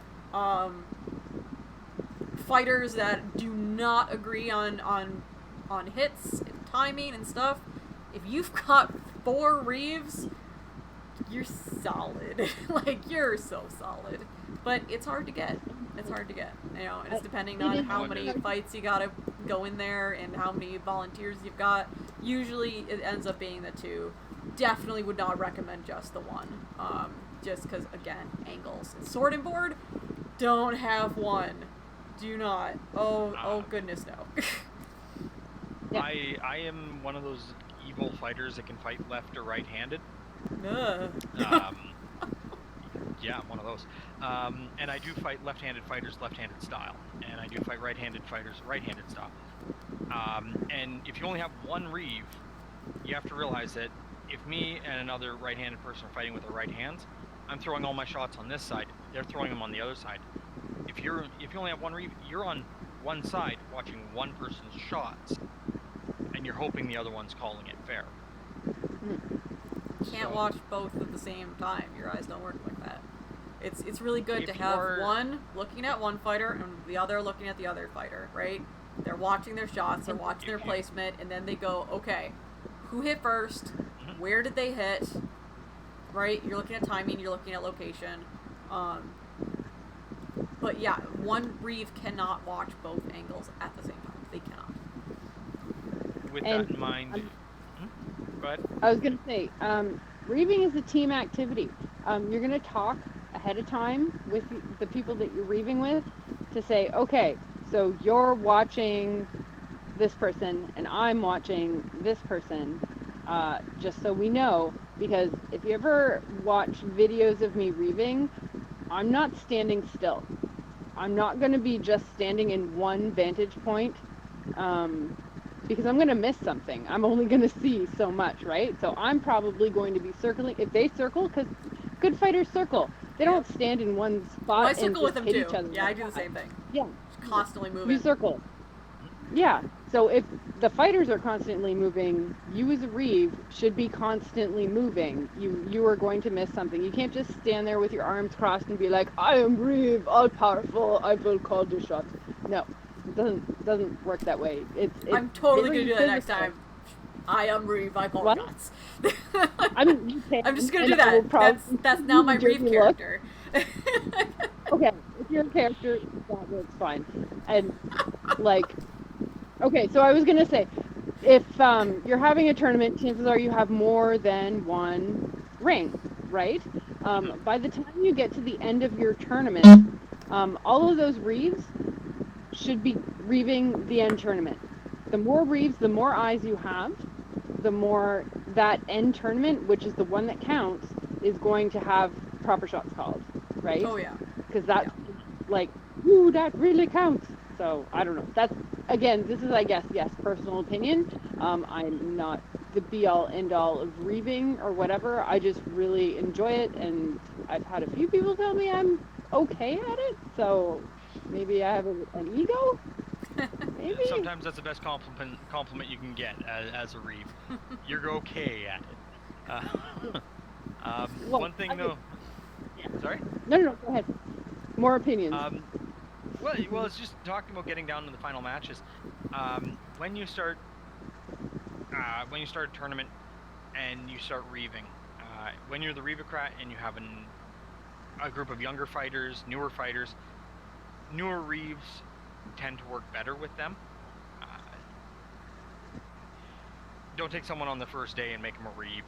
fighters that do not agree on hits and timing and stuff. If you've got 4 reeves, you're solid. Like, you're so solid. But it's hard to get. It's hard to get. You know, and it's depending on how many fights you gotta go in there and how many volunteers you've got. Usually it ends up being the 2. Definitely would not recommend just the 1. Just because, again, angles. Sword and board, don't have 1. Do not. Oh goodness, no. I am one of those evil fighters that can fight left or right-handed. Yeah, I'm one of those. And I do fight left-handed fighters left-handed style, and I do fight right-handed fighters right-handed style. And if you only have 1 reeve, you have to realize that if me and another right-handed person are fighting with their right hands, I'm throwing all my shots on this side. They're throwing them on the other side. If you only have 1 reeve, you're on one side watching one person's shots, and you're hoping the other one's calling it fair. Can't watch both at the same time. Your eyes don't work like that. It's really good to have one looking at one fighter and the other looking at the other fighter, right? They're watching their shots, they're watching their placement, and then they go, okay, who hit first? Where did they hit? Right? You're looking at timing, you're looking at location. But yeah, 1 reeve cannot watch both angles at the same time. They cannot. With that in mind, go ahead. I was going to say, reeving is a team activity. You're going to talk ahead of time with the people that you're reeving with to say, okay, so you're watching this person and I'm watching this person, just so we know, because if you ever watch videos of me reeving, I'm not standing still. I'm not going to be just standing in one vantage point, because I'm going to miss something. I'm only going to see so much, right? So I'm probably going to be circling. If they circle, because good fighters circle. They don't stand in one spot I circle with them hit too. each other. Yeah, I do the same thing. Yeah. Just constantly moving. You circle. Yeah. So if the fighters are constantly moving, you as a reeve should be constantly moving. You are going to miss something. You can't just stand there with your arms crossed and be like, I am Reeve, all powerful, I will call the shots. No. It doesn't work that way. I'm totally gonna do that next time. I am Reeve, I call shots. I mean, you can, I'm just gonna do that. That's now my Reeve character. Okay, if you're a character, that works fine. And like, okay, so I was gonna say, if you're having a tournament, chances are you have more than 1 ring. right? By the time you get to the end of your tournament, all of those Reeves should be reeving the end tournament. The more Reeves, the more eyes you have, the more that end tournament, which is the one that counts, is going to have proper shots called, right? Oh yeah. Because that's like, ooh, that really counts. So I don't know. That's, again, this is, I guess, yes, personal opinion. I'm not the be all end all of reeving or whatever. I just really enjoy it, and I've had a few people tell me I'm okay at it. So maybe I have an ego. Maybe. Sometimes that's the best compliment you can get as a Reeve. You're okay at it. Well, one thing though. Sorry. No. Go ahead. More opinions. Well, it's just talking about getting down to the final matches. When you start a tournament and you start reeving, when you're the Reeve-a-Crat and you have a group of younger fighters, newer Reeves tend to work better with them. Don't take someone on the first day and make them a Reeve.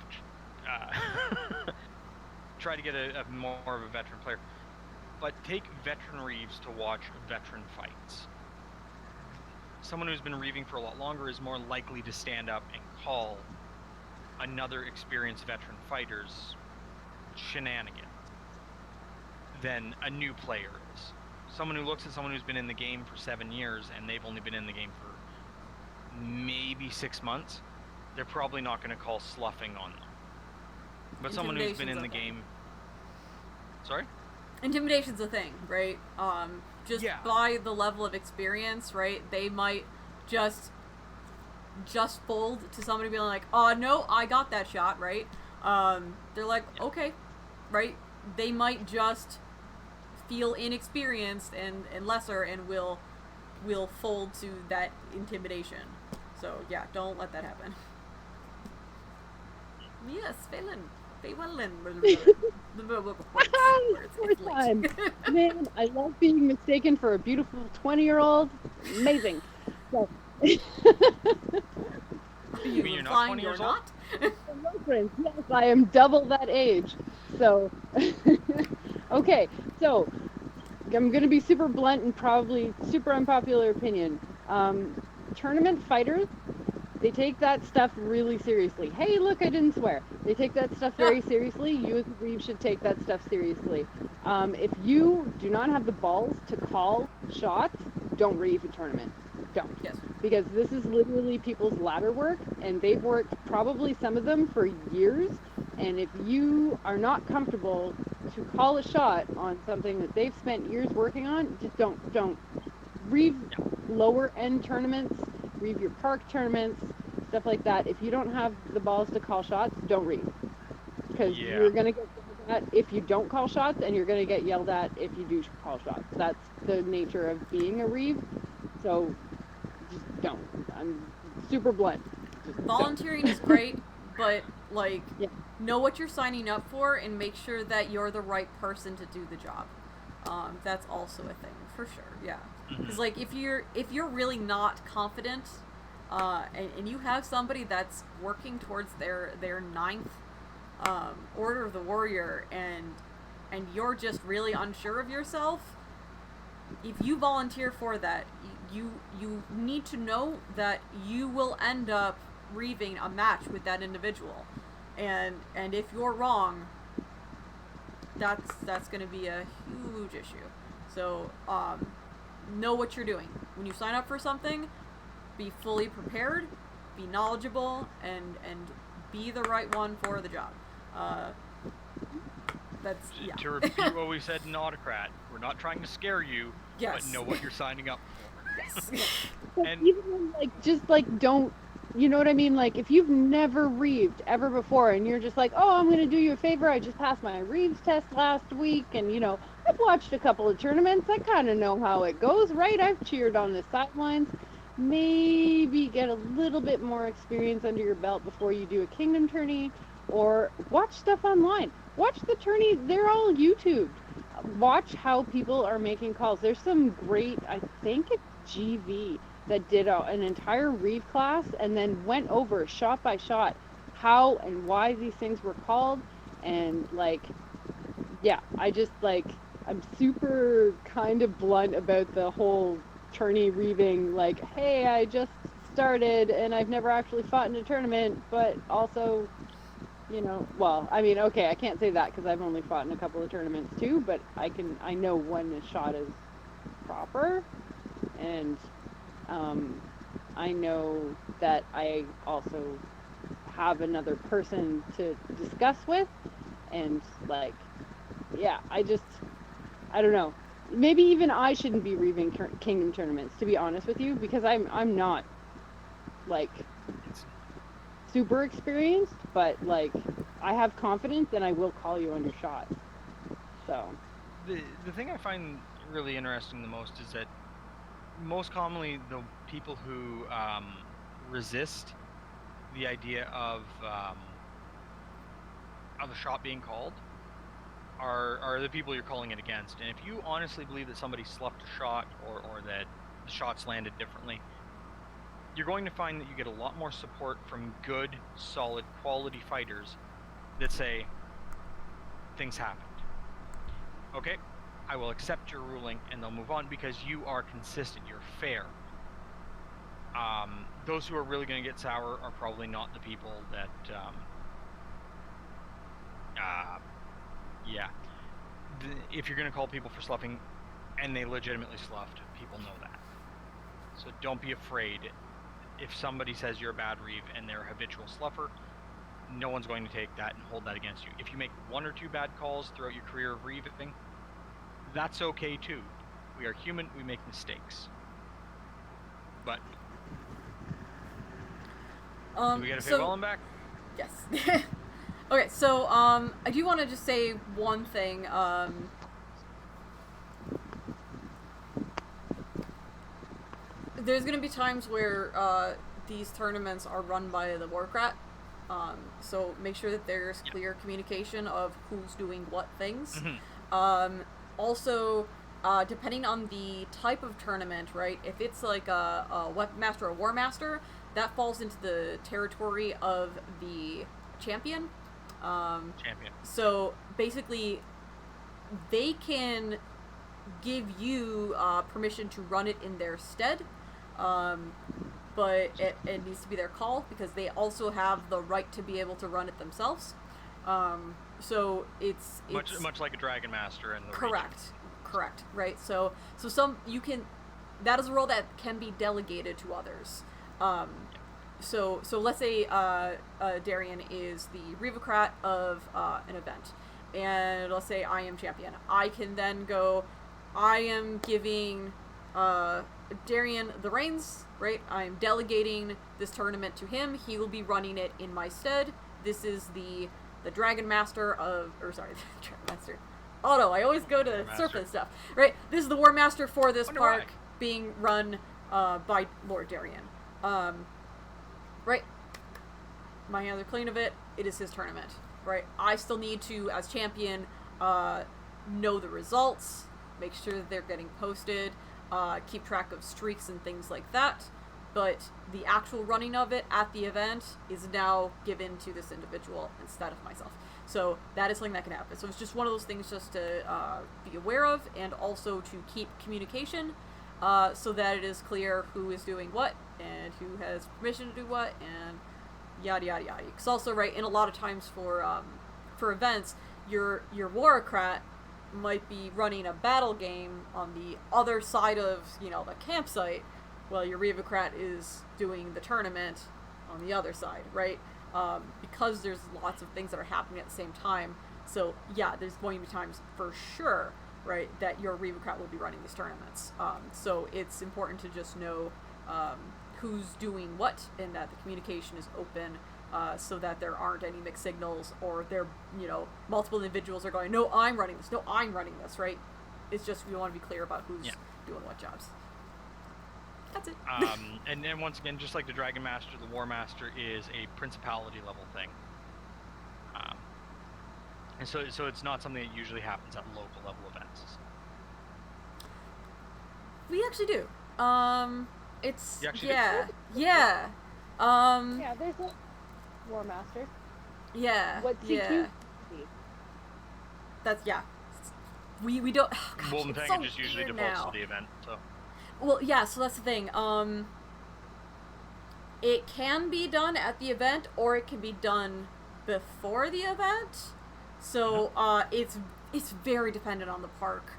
Try to get a more of a veteran player. But take veteran Reeves to watch veteran fights. Someone who's been reeving for a lot longer is more likely to stand up and call another experienced veteran fighter's shenanigans than a new player is. Someone who looks at someone who's been in the game for 7 years and they've only been in the game for maybe 6 months, they're probably not going to call sloughing on them. But someone who's been in the game... Sorry? Intimidation's a thing, right? Just Yeah. by the level of experience, right? They might just fold to somebody being like, "Oh no, I got that shot," right? They're like, "Okay," right? They might just feel inexperienced and lesser, and will fold to that intimidation. So yeah, don't let that happen. Yes, Phelan. Fourth time. Man, I love being mistaken for a beautiful 20-year-old. Amazing. So, You mean you're not 20 years old? yes, I am double that age. So, okay. So, I'm going to be super blunt and probably super unpopular opinion. Tournament fighters, they take that stuff really seriously. Hey, look, I didn't swear. They take that stuff very seriously. You as a Reeve should take that stuff seriously. If you do not have the balls to call shots, don't Reeve a tournament. Don't. Yes. Because this is literally people's ladder work, and they've worked, probably some of them, for years. And if you are not comfortable to call a shot on something that they've spent years working on, just don't. Reeve lower end tournaments, Reeve your park tournaments, stuff like that. If you don't have the balls to call shots, don't Reeve. Because you're going to get yelled at if you don't call shots, and you're going to get yelled at if you do call shots. That's the nature of being a Reeve. So just don't. I'm super blunt. Volunteering is great, but know what you're signing up for and make sure that you're the right person to do the job. That's also a thing for sure. Yeah, because if you're really not confident, and you have somebody that's working towards their ninth Order of the Warrior, and you're just really unsure of yourself, if you volunteer for that, you need to know that you will end up reeving a match with that individual, and if you're wrong, that's going to be a huge issue. So know what you're doing when you sign up for something. Be fully prepared, be knowledgeable, and be the right one for the job. To repeat what we said in Autocrat, we're not trying to scare you, Yes. but know what you're signing up for. Yes. And even don't, you know what I mean? Like, if you've never Reeved ever before, and you're just like, oh, I'm going to do you a favor, I just passed my Reeves test last week, and, I've watched a couple of tournaments, I kind of know how it goes, right? I've cheered on the sidelines. Maybe get a little bit more experience under your belt before you do a Kingdom tourney, or watch stuff online. Watch the tourney, they're all YouTubed. Watch how people are making calls. There's some great, I think it's GV, that did an entire Reeve class and then went over shot by shot how and why these things were called, And like, yeah, I just like, I'm super kind of blunt about the whole tourney reaving, like, hey, I just started and I've never actually fought in a tournament, but also, you know, well, I mean, okay, I can't say that because I've only fought in a couple of tournaments too, but I know when a shot is proper, and I know that I also have another person to discuss with, and like, yeah, I don't know. Maybe even I shouldn't be reaving Kingdom tournaments, to be honest with you, because I'm not like super experienced, but like I have confidence and I will call you on your shot. So The thing I find really interesting the most is that most commonly the people who resist the idea of a shot being called are the people you're calling it against. And if you honestly believe that somebody sloughed a shot or that the shots landed differently, you're going to find that you get a lot more support from good, solid, quality fighters that say, things happened. Okay, I will accept your ruling, and they'll move on because you are consistent, you're fair. Those who are really going to get sour are probably not the people that, yeah. If you're going to call people for sloughing, and they legitimately sloughed, people know that. So don't be afraid. If somebody says you're a bad Reeve and they're a habitual slougher, no one's going to take that and hold that against you. If you make one or two bad calls throughout your career of Reeving, that's okay too. We are human, we make mistakes. But do we get a farewell and back? Yes. Okay, so I do want to just say one thing. There's going to be times where these tournaments are run by the Crat. So make sure that there's clear communication of who's doing what things. Also, depending on the type of tournament, right? If it's like a Weapon Master or War Master, that falls into the territory of the champion. So basically, they can give you permission to run it in their stead. But it needs to be their call because they also have the right to be able to run it themselves. So it's much like a Dragon Master in the correct, right? So some you can, that is a role that can be delegated to others. So let's say Darian is the Reeve Crat of an event, and let's say I am champion. I can then go, I am giving Darian the reins, right? I'm delegating this tournament to him. He will be running it in my stead. This is the Dragon Master of, or sorry, the Dragon Master. Oh no, I always go to Serpent stuff, right? This is the War Master for this park being run by Lord Darian. Right? My other claim of it, it is his tournament, right? I still need to, as champion, know the results, make sure that they're getting posted, keep track of streaks and things like that, but the actual running of it at the event is now given to this individual instead of myself. So that is something that can happen. So it's just one of those things just to be aware of, and also to keep communication so that it is clear who is doing what and who has permission to do what, and yada yada yada. Because also, right, in a lot of times for events, your Warcrat might be running a battle game on the other side of, you know, the campsite, while your Reevocrat is doing the tournament on the other side, right? Because there's lots of things that are happening at the same time. So yeah, there's going to be times for sure, right, that your Reevocrat will be running these tournaments. So it's important to just know who's doing what, and that the communication is open, so that there aren't any mixed signals, or there, you know, multiple individuals are going, no, I'm running this, no, I'm running this, right? It's just, we want to be clear about who's doing what jobs. That's it. And then once again, just like the Dragon Master, the War Master is a principality level thing. And so it's not something that usually happens at local level events. We actually do. It's You actually yeah. do? yeah, there's a War Master. Yeah. What CQ? Yeah. That's yeah. We don't. Oh, gosh, Wolven it's Fang so just usually weird defaults now. to the event, so. Well, yeah. So that's the thing. It can be done at the event, or it can be done before the event. So it's very dependent on the park.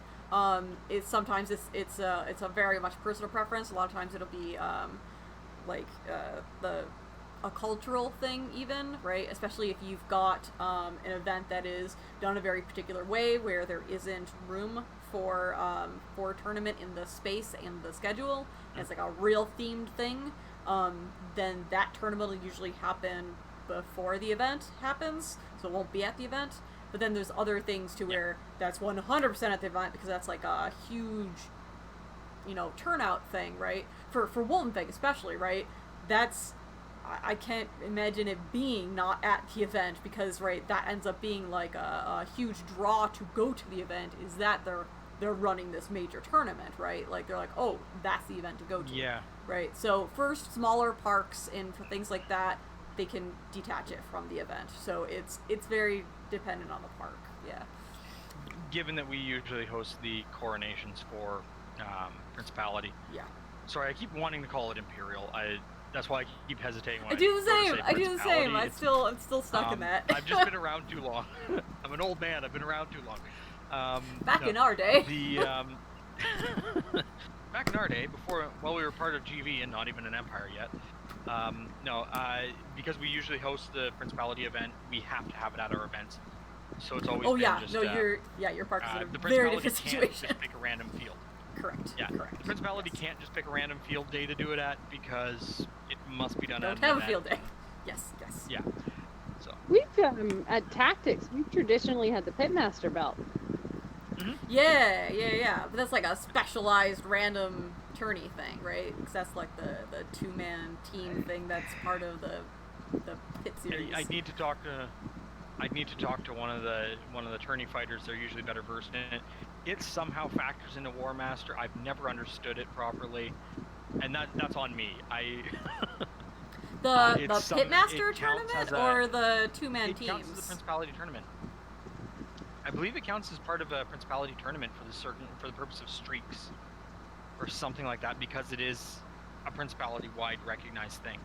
It's sometimes it's a very much personal preference. A lot of times it'll be a cultural thing even, right? Especially if you've got an event that is done a very particular way where there isn't room for tournament in the space and the schedule, and it's like a real themed thing, then that tournament will usually happen before the event happens, so it won't be at the event. But then there's other things to where that's 100% at the event because that's like a huge, turnout thing, right? For Wolven Fang especially, right? That's, I can't imagine it being not at the event because, right, that ends up being like a huge draw to go to the event is that they're running this major tournament, right? Like, they're like, oh, that's the event to go to. Yeah. Right? So, first, smaller parks and for things like that, they can detach it from the event. So, it's very dependent on the park, yeah. Given that we usually host the coronations for Principality. Yeah. Sorry, I keep wanting to call it Imperial. That's why I keep hesitating when I do the same. say I do the same. Principality. I'm still stuck in that. I've just been around too long. I'm an old man. I've been around too long. Back in our day. Back in our day, while we were part of GV and not even an empire yet. Because we usually host the Principality event, we have to have it at our events. So it's always your park is in a the very Principality different can't situation. just pick a random field. Correct. Yeah. Correct. The Principality can't just pick a random field day to do it at because it must be done at an Don't have a event. field day. Yes. Yeah. So. We've at Tactics, we've traditionally had the Pitmaster belt. Mm-hmm. Yeah. But that's like a specialized random tourney thing, right? Because that's like the 2-man team thing that's part of the pit series. I need to talk to one of the tourney fighters. They're usually better versed in it. It somehow factors into War Master. I've never understood it properly, and that's on me. The Pitmaster tournament or the 2-man teams? It counts as the Principality tournament. I believe it counts as part of a Principality tournament for the purpose of streaks, or something like that, because it is a Principality-wide recognized thing.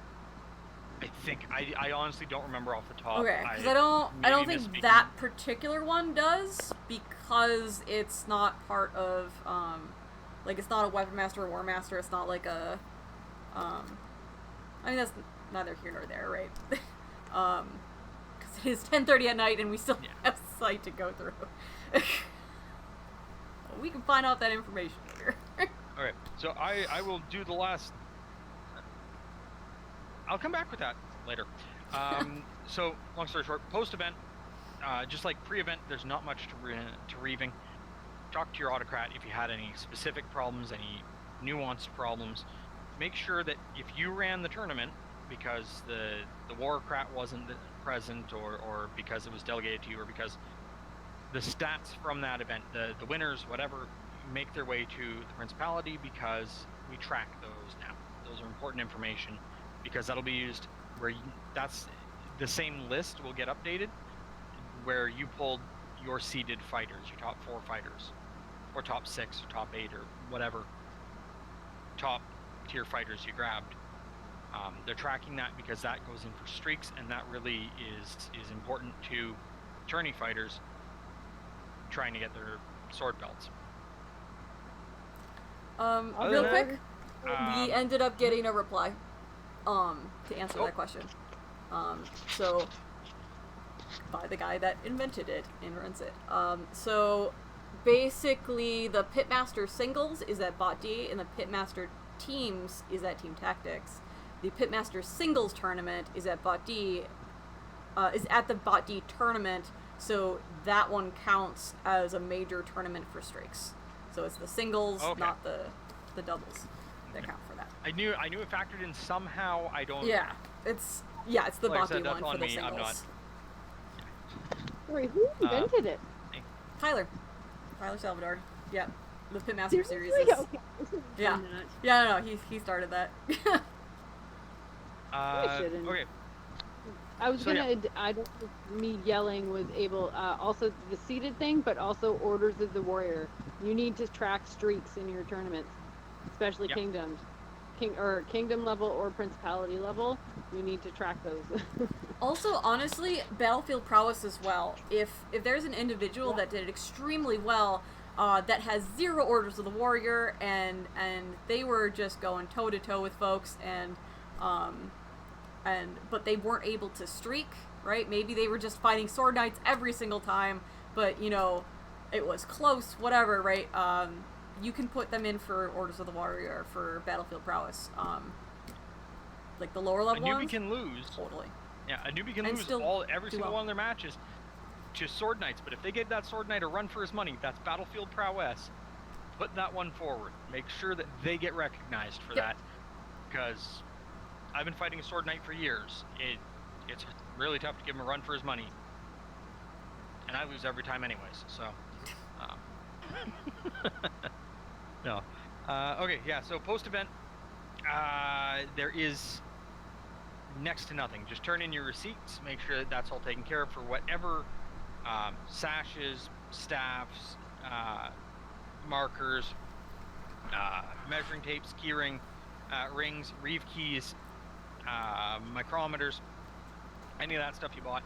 I think I honestly don't remember off the top. Okay, because I don't think that particular one does, because it's not part of it's not a Weapon Master or War Master. It's not like a I mean, that's neither here nor there, right? Because it is 10:30 at night and we still have sight to go through. We can find out that information later. Alright, so I will do the last... I'll come back with that later. So, long story short, post-event, just like pre-event, there's not much to reaving. Talk to your autocrat if you had any specific problems, any nuanced problems. Make sure that if you ran the tournament, because the warcrat wasn't present, or because it was delegated to you, or because the stats from that event, the winners, whatever, make their way to the Principality, because we track those now. Those are important information, because that'll be used where that's the same list will get updated where you pulled your seeded fighters, your top 4 fighters, or top 6, or top 8, or whatever top tier fighters you grabbed. They're tracking that because that goes in for streaks, and that really is important to tourney fighters trying to get their sword belts. Real quick, we ended up getting a reply to answer that question. So by the guy that invented it and runs it. So basically the Pitmaster singles is at Bot D and the Pitmaster teams is at Team Tactics. The Pitmaster singles tournament is at Bot D, is at the Bot D tournament, so that one counts as a major tournament for streaks. So it's the singles, not the doubles that count for that. I knew it factored in somehow. I don't. Yeah, it's the like Bot D one for the me. singles. I'm not. Wait, who invented it? Tyler Salvador. Yeah, the Pitmaster series. Okay. Yeah. No, he started that. Okay. I was So, gonna. I don't think me yelling was able. Also the seated thing, but also orders of the warrior. You need to track streaks in your tournaments, especially Yep. kingdoms, kingdom level or principality level. You need to track those. Also, honestly, battlefield prowess as well. If there's an individual Yeah. that did extremely well, that has 0 orders of the warrior, and they were just going toe to toe with folks, but they weren't able to streak, right? Maybe they were just fighting sword knights every single time, but it was close, whatever, right? You can put them in for orders of the warrior for battlefield prowess. Like the lower a level newbie ones. can lose. Totally. Yeah, a newbie can And lose still every do single well. one of their matches to sword knights, but if they get that sword knight a run for his money, that's battlefield prowess. Put that one forward. Make sure that they get recognized for Yep. that, because I've been fighting a sword knight for years. It's really tough to give him a run for his money, and I lose every time anyways. So, no. Okay, yeah. So post event, there is next to nothing. Just turn in your receipts. Make sure that that's all taken care of for whatever sashes, staffs, markers, measuring tapes, keyring, rings, Reeve keys, micrometers, any of that stuff you bought.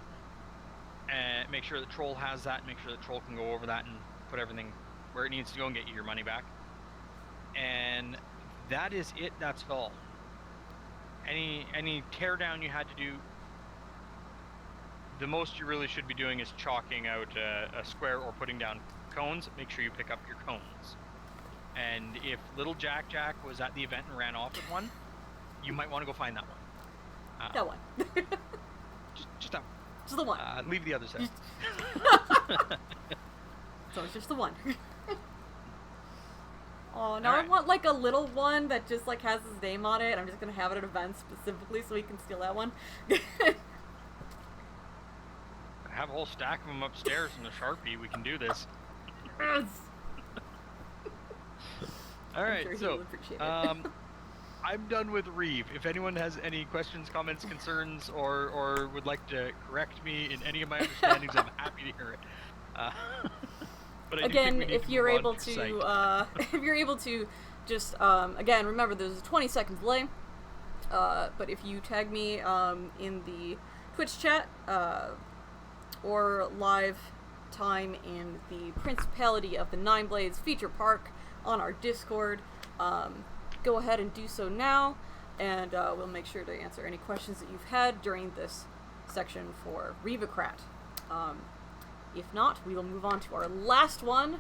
And make sure that Troll has that. Make sure that Troll can go over that and put everything where it needs to go and get you your money back. And that is it. That's all. Any teardown you had to do, the most you really should be doing is chalking out a square or putting down cones. Make sure you pick up your cones. And if little Jack was at the event and ran off with one, you might want to go find that one. That one. Just that one. Just the one. Leave the others out. So it's just the one. Oh, now Alright. I want like a little one that just like has his name on it. I'm just gonna have it at events specifically so he can steal that one. I have a whole stack of them upstairs in the Sharpie. We can do this. Yes. All right, sure he so will appreciate it. I'm done with Reeve. If anyone has any questions, comments, concerns, or would like to correct me in any of my understandings, I'm happy to hear it. But I do think Again, we need if to you're move on able site. to, if you're able to, just again remember there's a 20-second delay. But if you tag me in the Twitch chat or live time in the Principality of the Nine Blades feature park on our Discord, go ahead and do so now, and we'll make sure to answer any questions that you've had during this section for Reeve Crat. If not, we will move on to our last one.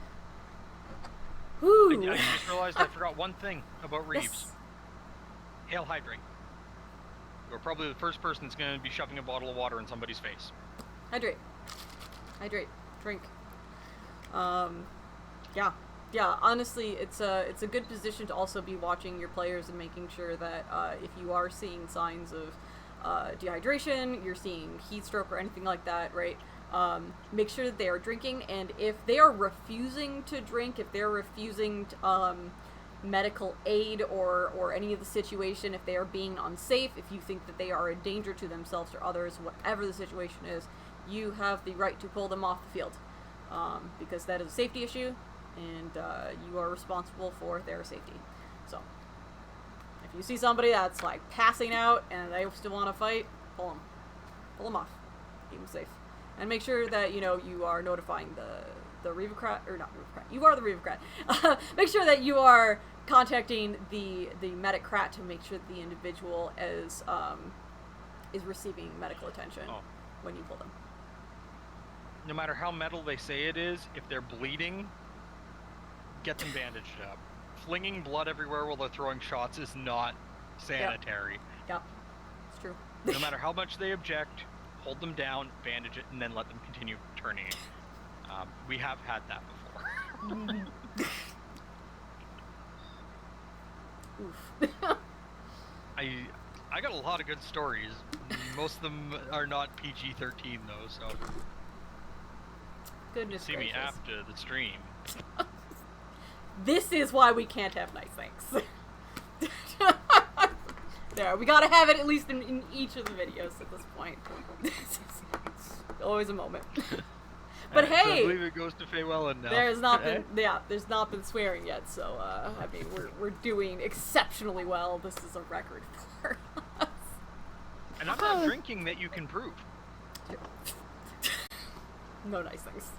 Whoo! I just realized I forgot one thing about Reeves. Yes. Hail Hydrate. You're probably the first person that's going to be shoving a bottle of water in somebody's face. Hydrate. Hydrate. Drink. Yeah. Honestly, it's a good position to also be watching your players and making sure that if you are seeing signs of dehydration, you're seeing heat stroke or anything like that, right? Make sure that they are drinking, and if they are refusing to drink, if they're refusing medical aid or any of the situation, if they are being unsafe, if you think that they are a danger to themselves or others, whatever the situation is, you have the right to pull them off the field, because that is a safety issue, and you are responsible for their safety. So, if you see somebody that's like passing out and they still want to fight, pull them off, keep them safe. And make sure that, you are notifying the Reeve Crat, or not Reeve Crat, you are the Reeve Crat. Make sure that you are contacting the medic Crat to make sure that the individual is receiving medical attention when you pull them. No matter how metal they say it is, if they're bleeding, get them bandaged up. Flinging blood everywhere while they're throwing shots is not sanitary. Yep. It's true. No matter how much they object, hold them down, bandage it, and then let them continue turning it. We have had that before. Oof. I got a lot of good stories. Most of them are not PG-13 though, so Goodness see me gracious. after the stream. This is why we can't have nice things. There, we gotta have it at least in each of the videos at this point. It's always a moment. But So I hey, believe it goes to Feywellen now. there's not been swearing yet, so I mean we're doing exceptionally well. This is a record for us. And I'm not drinking that you can prove. No nice things.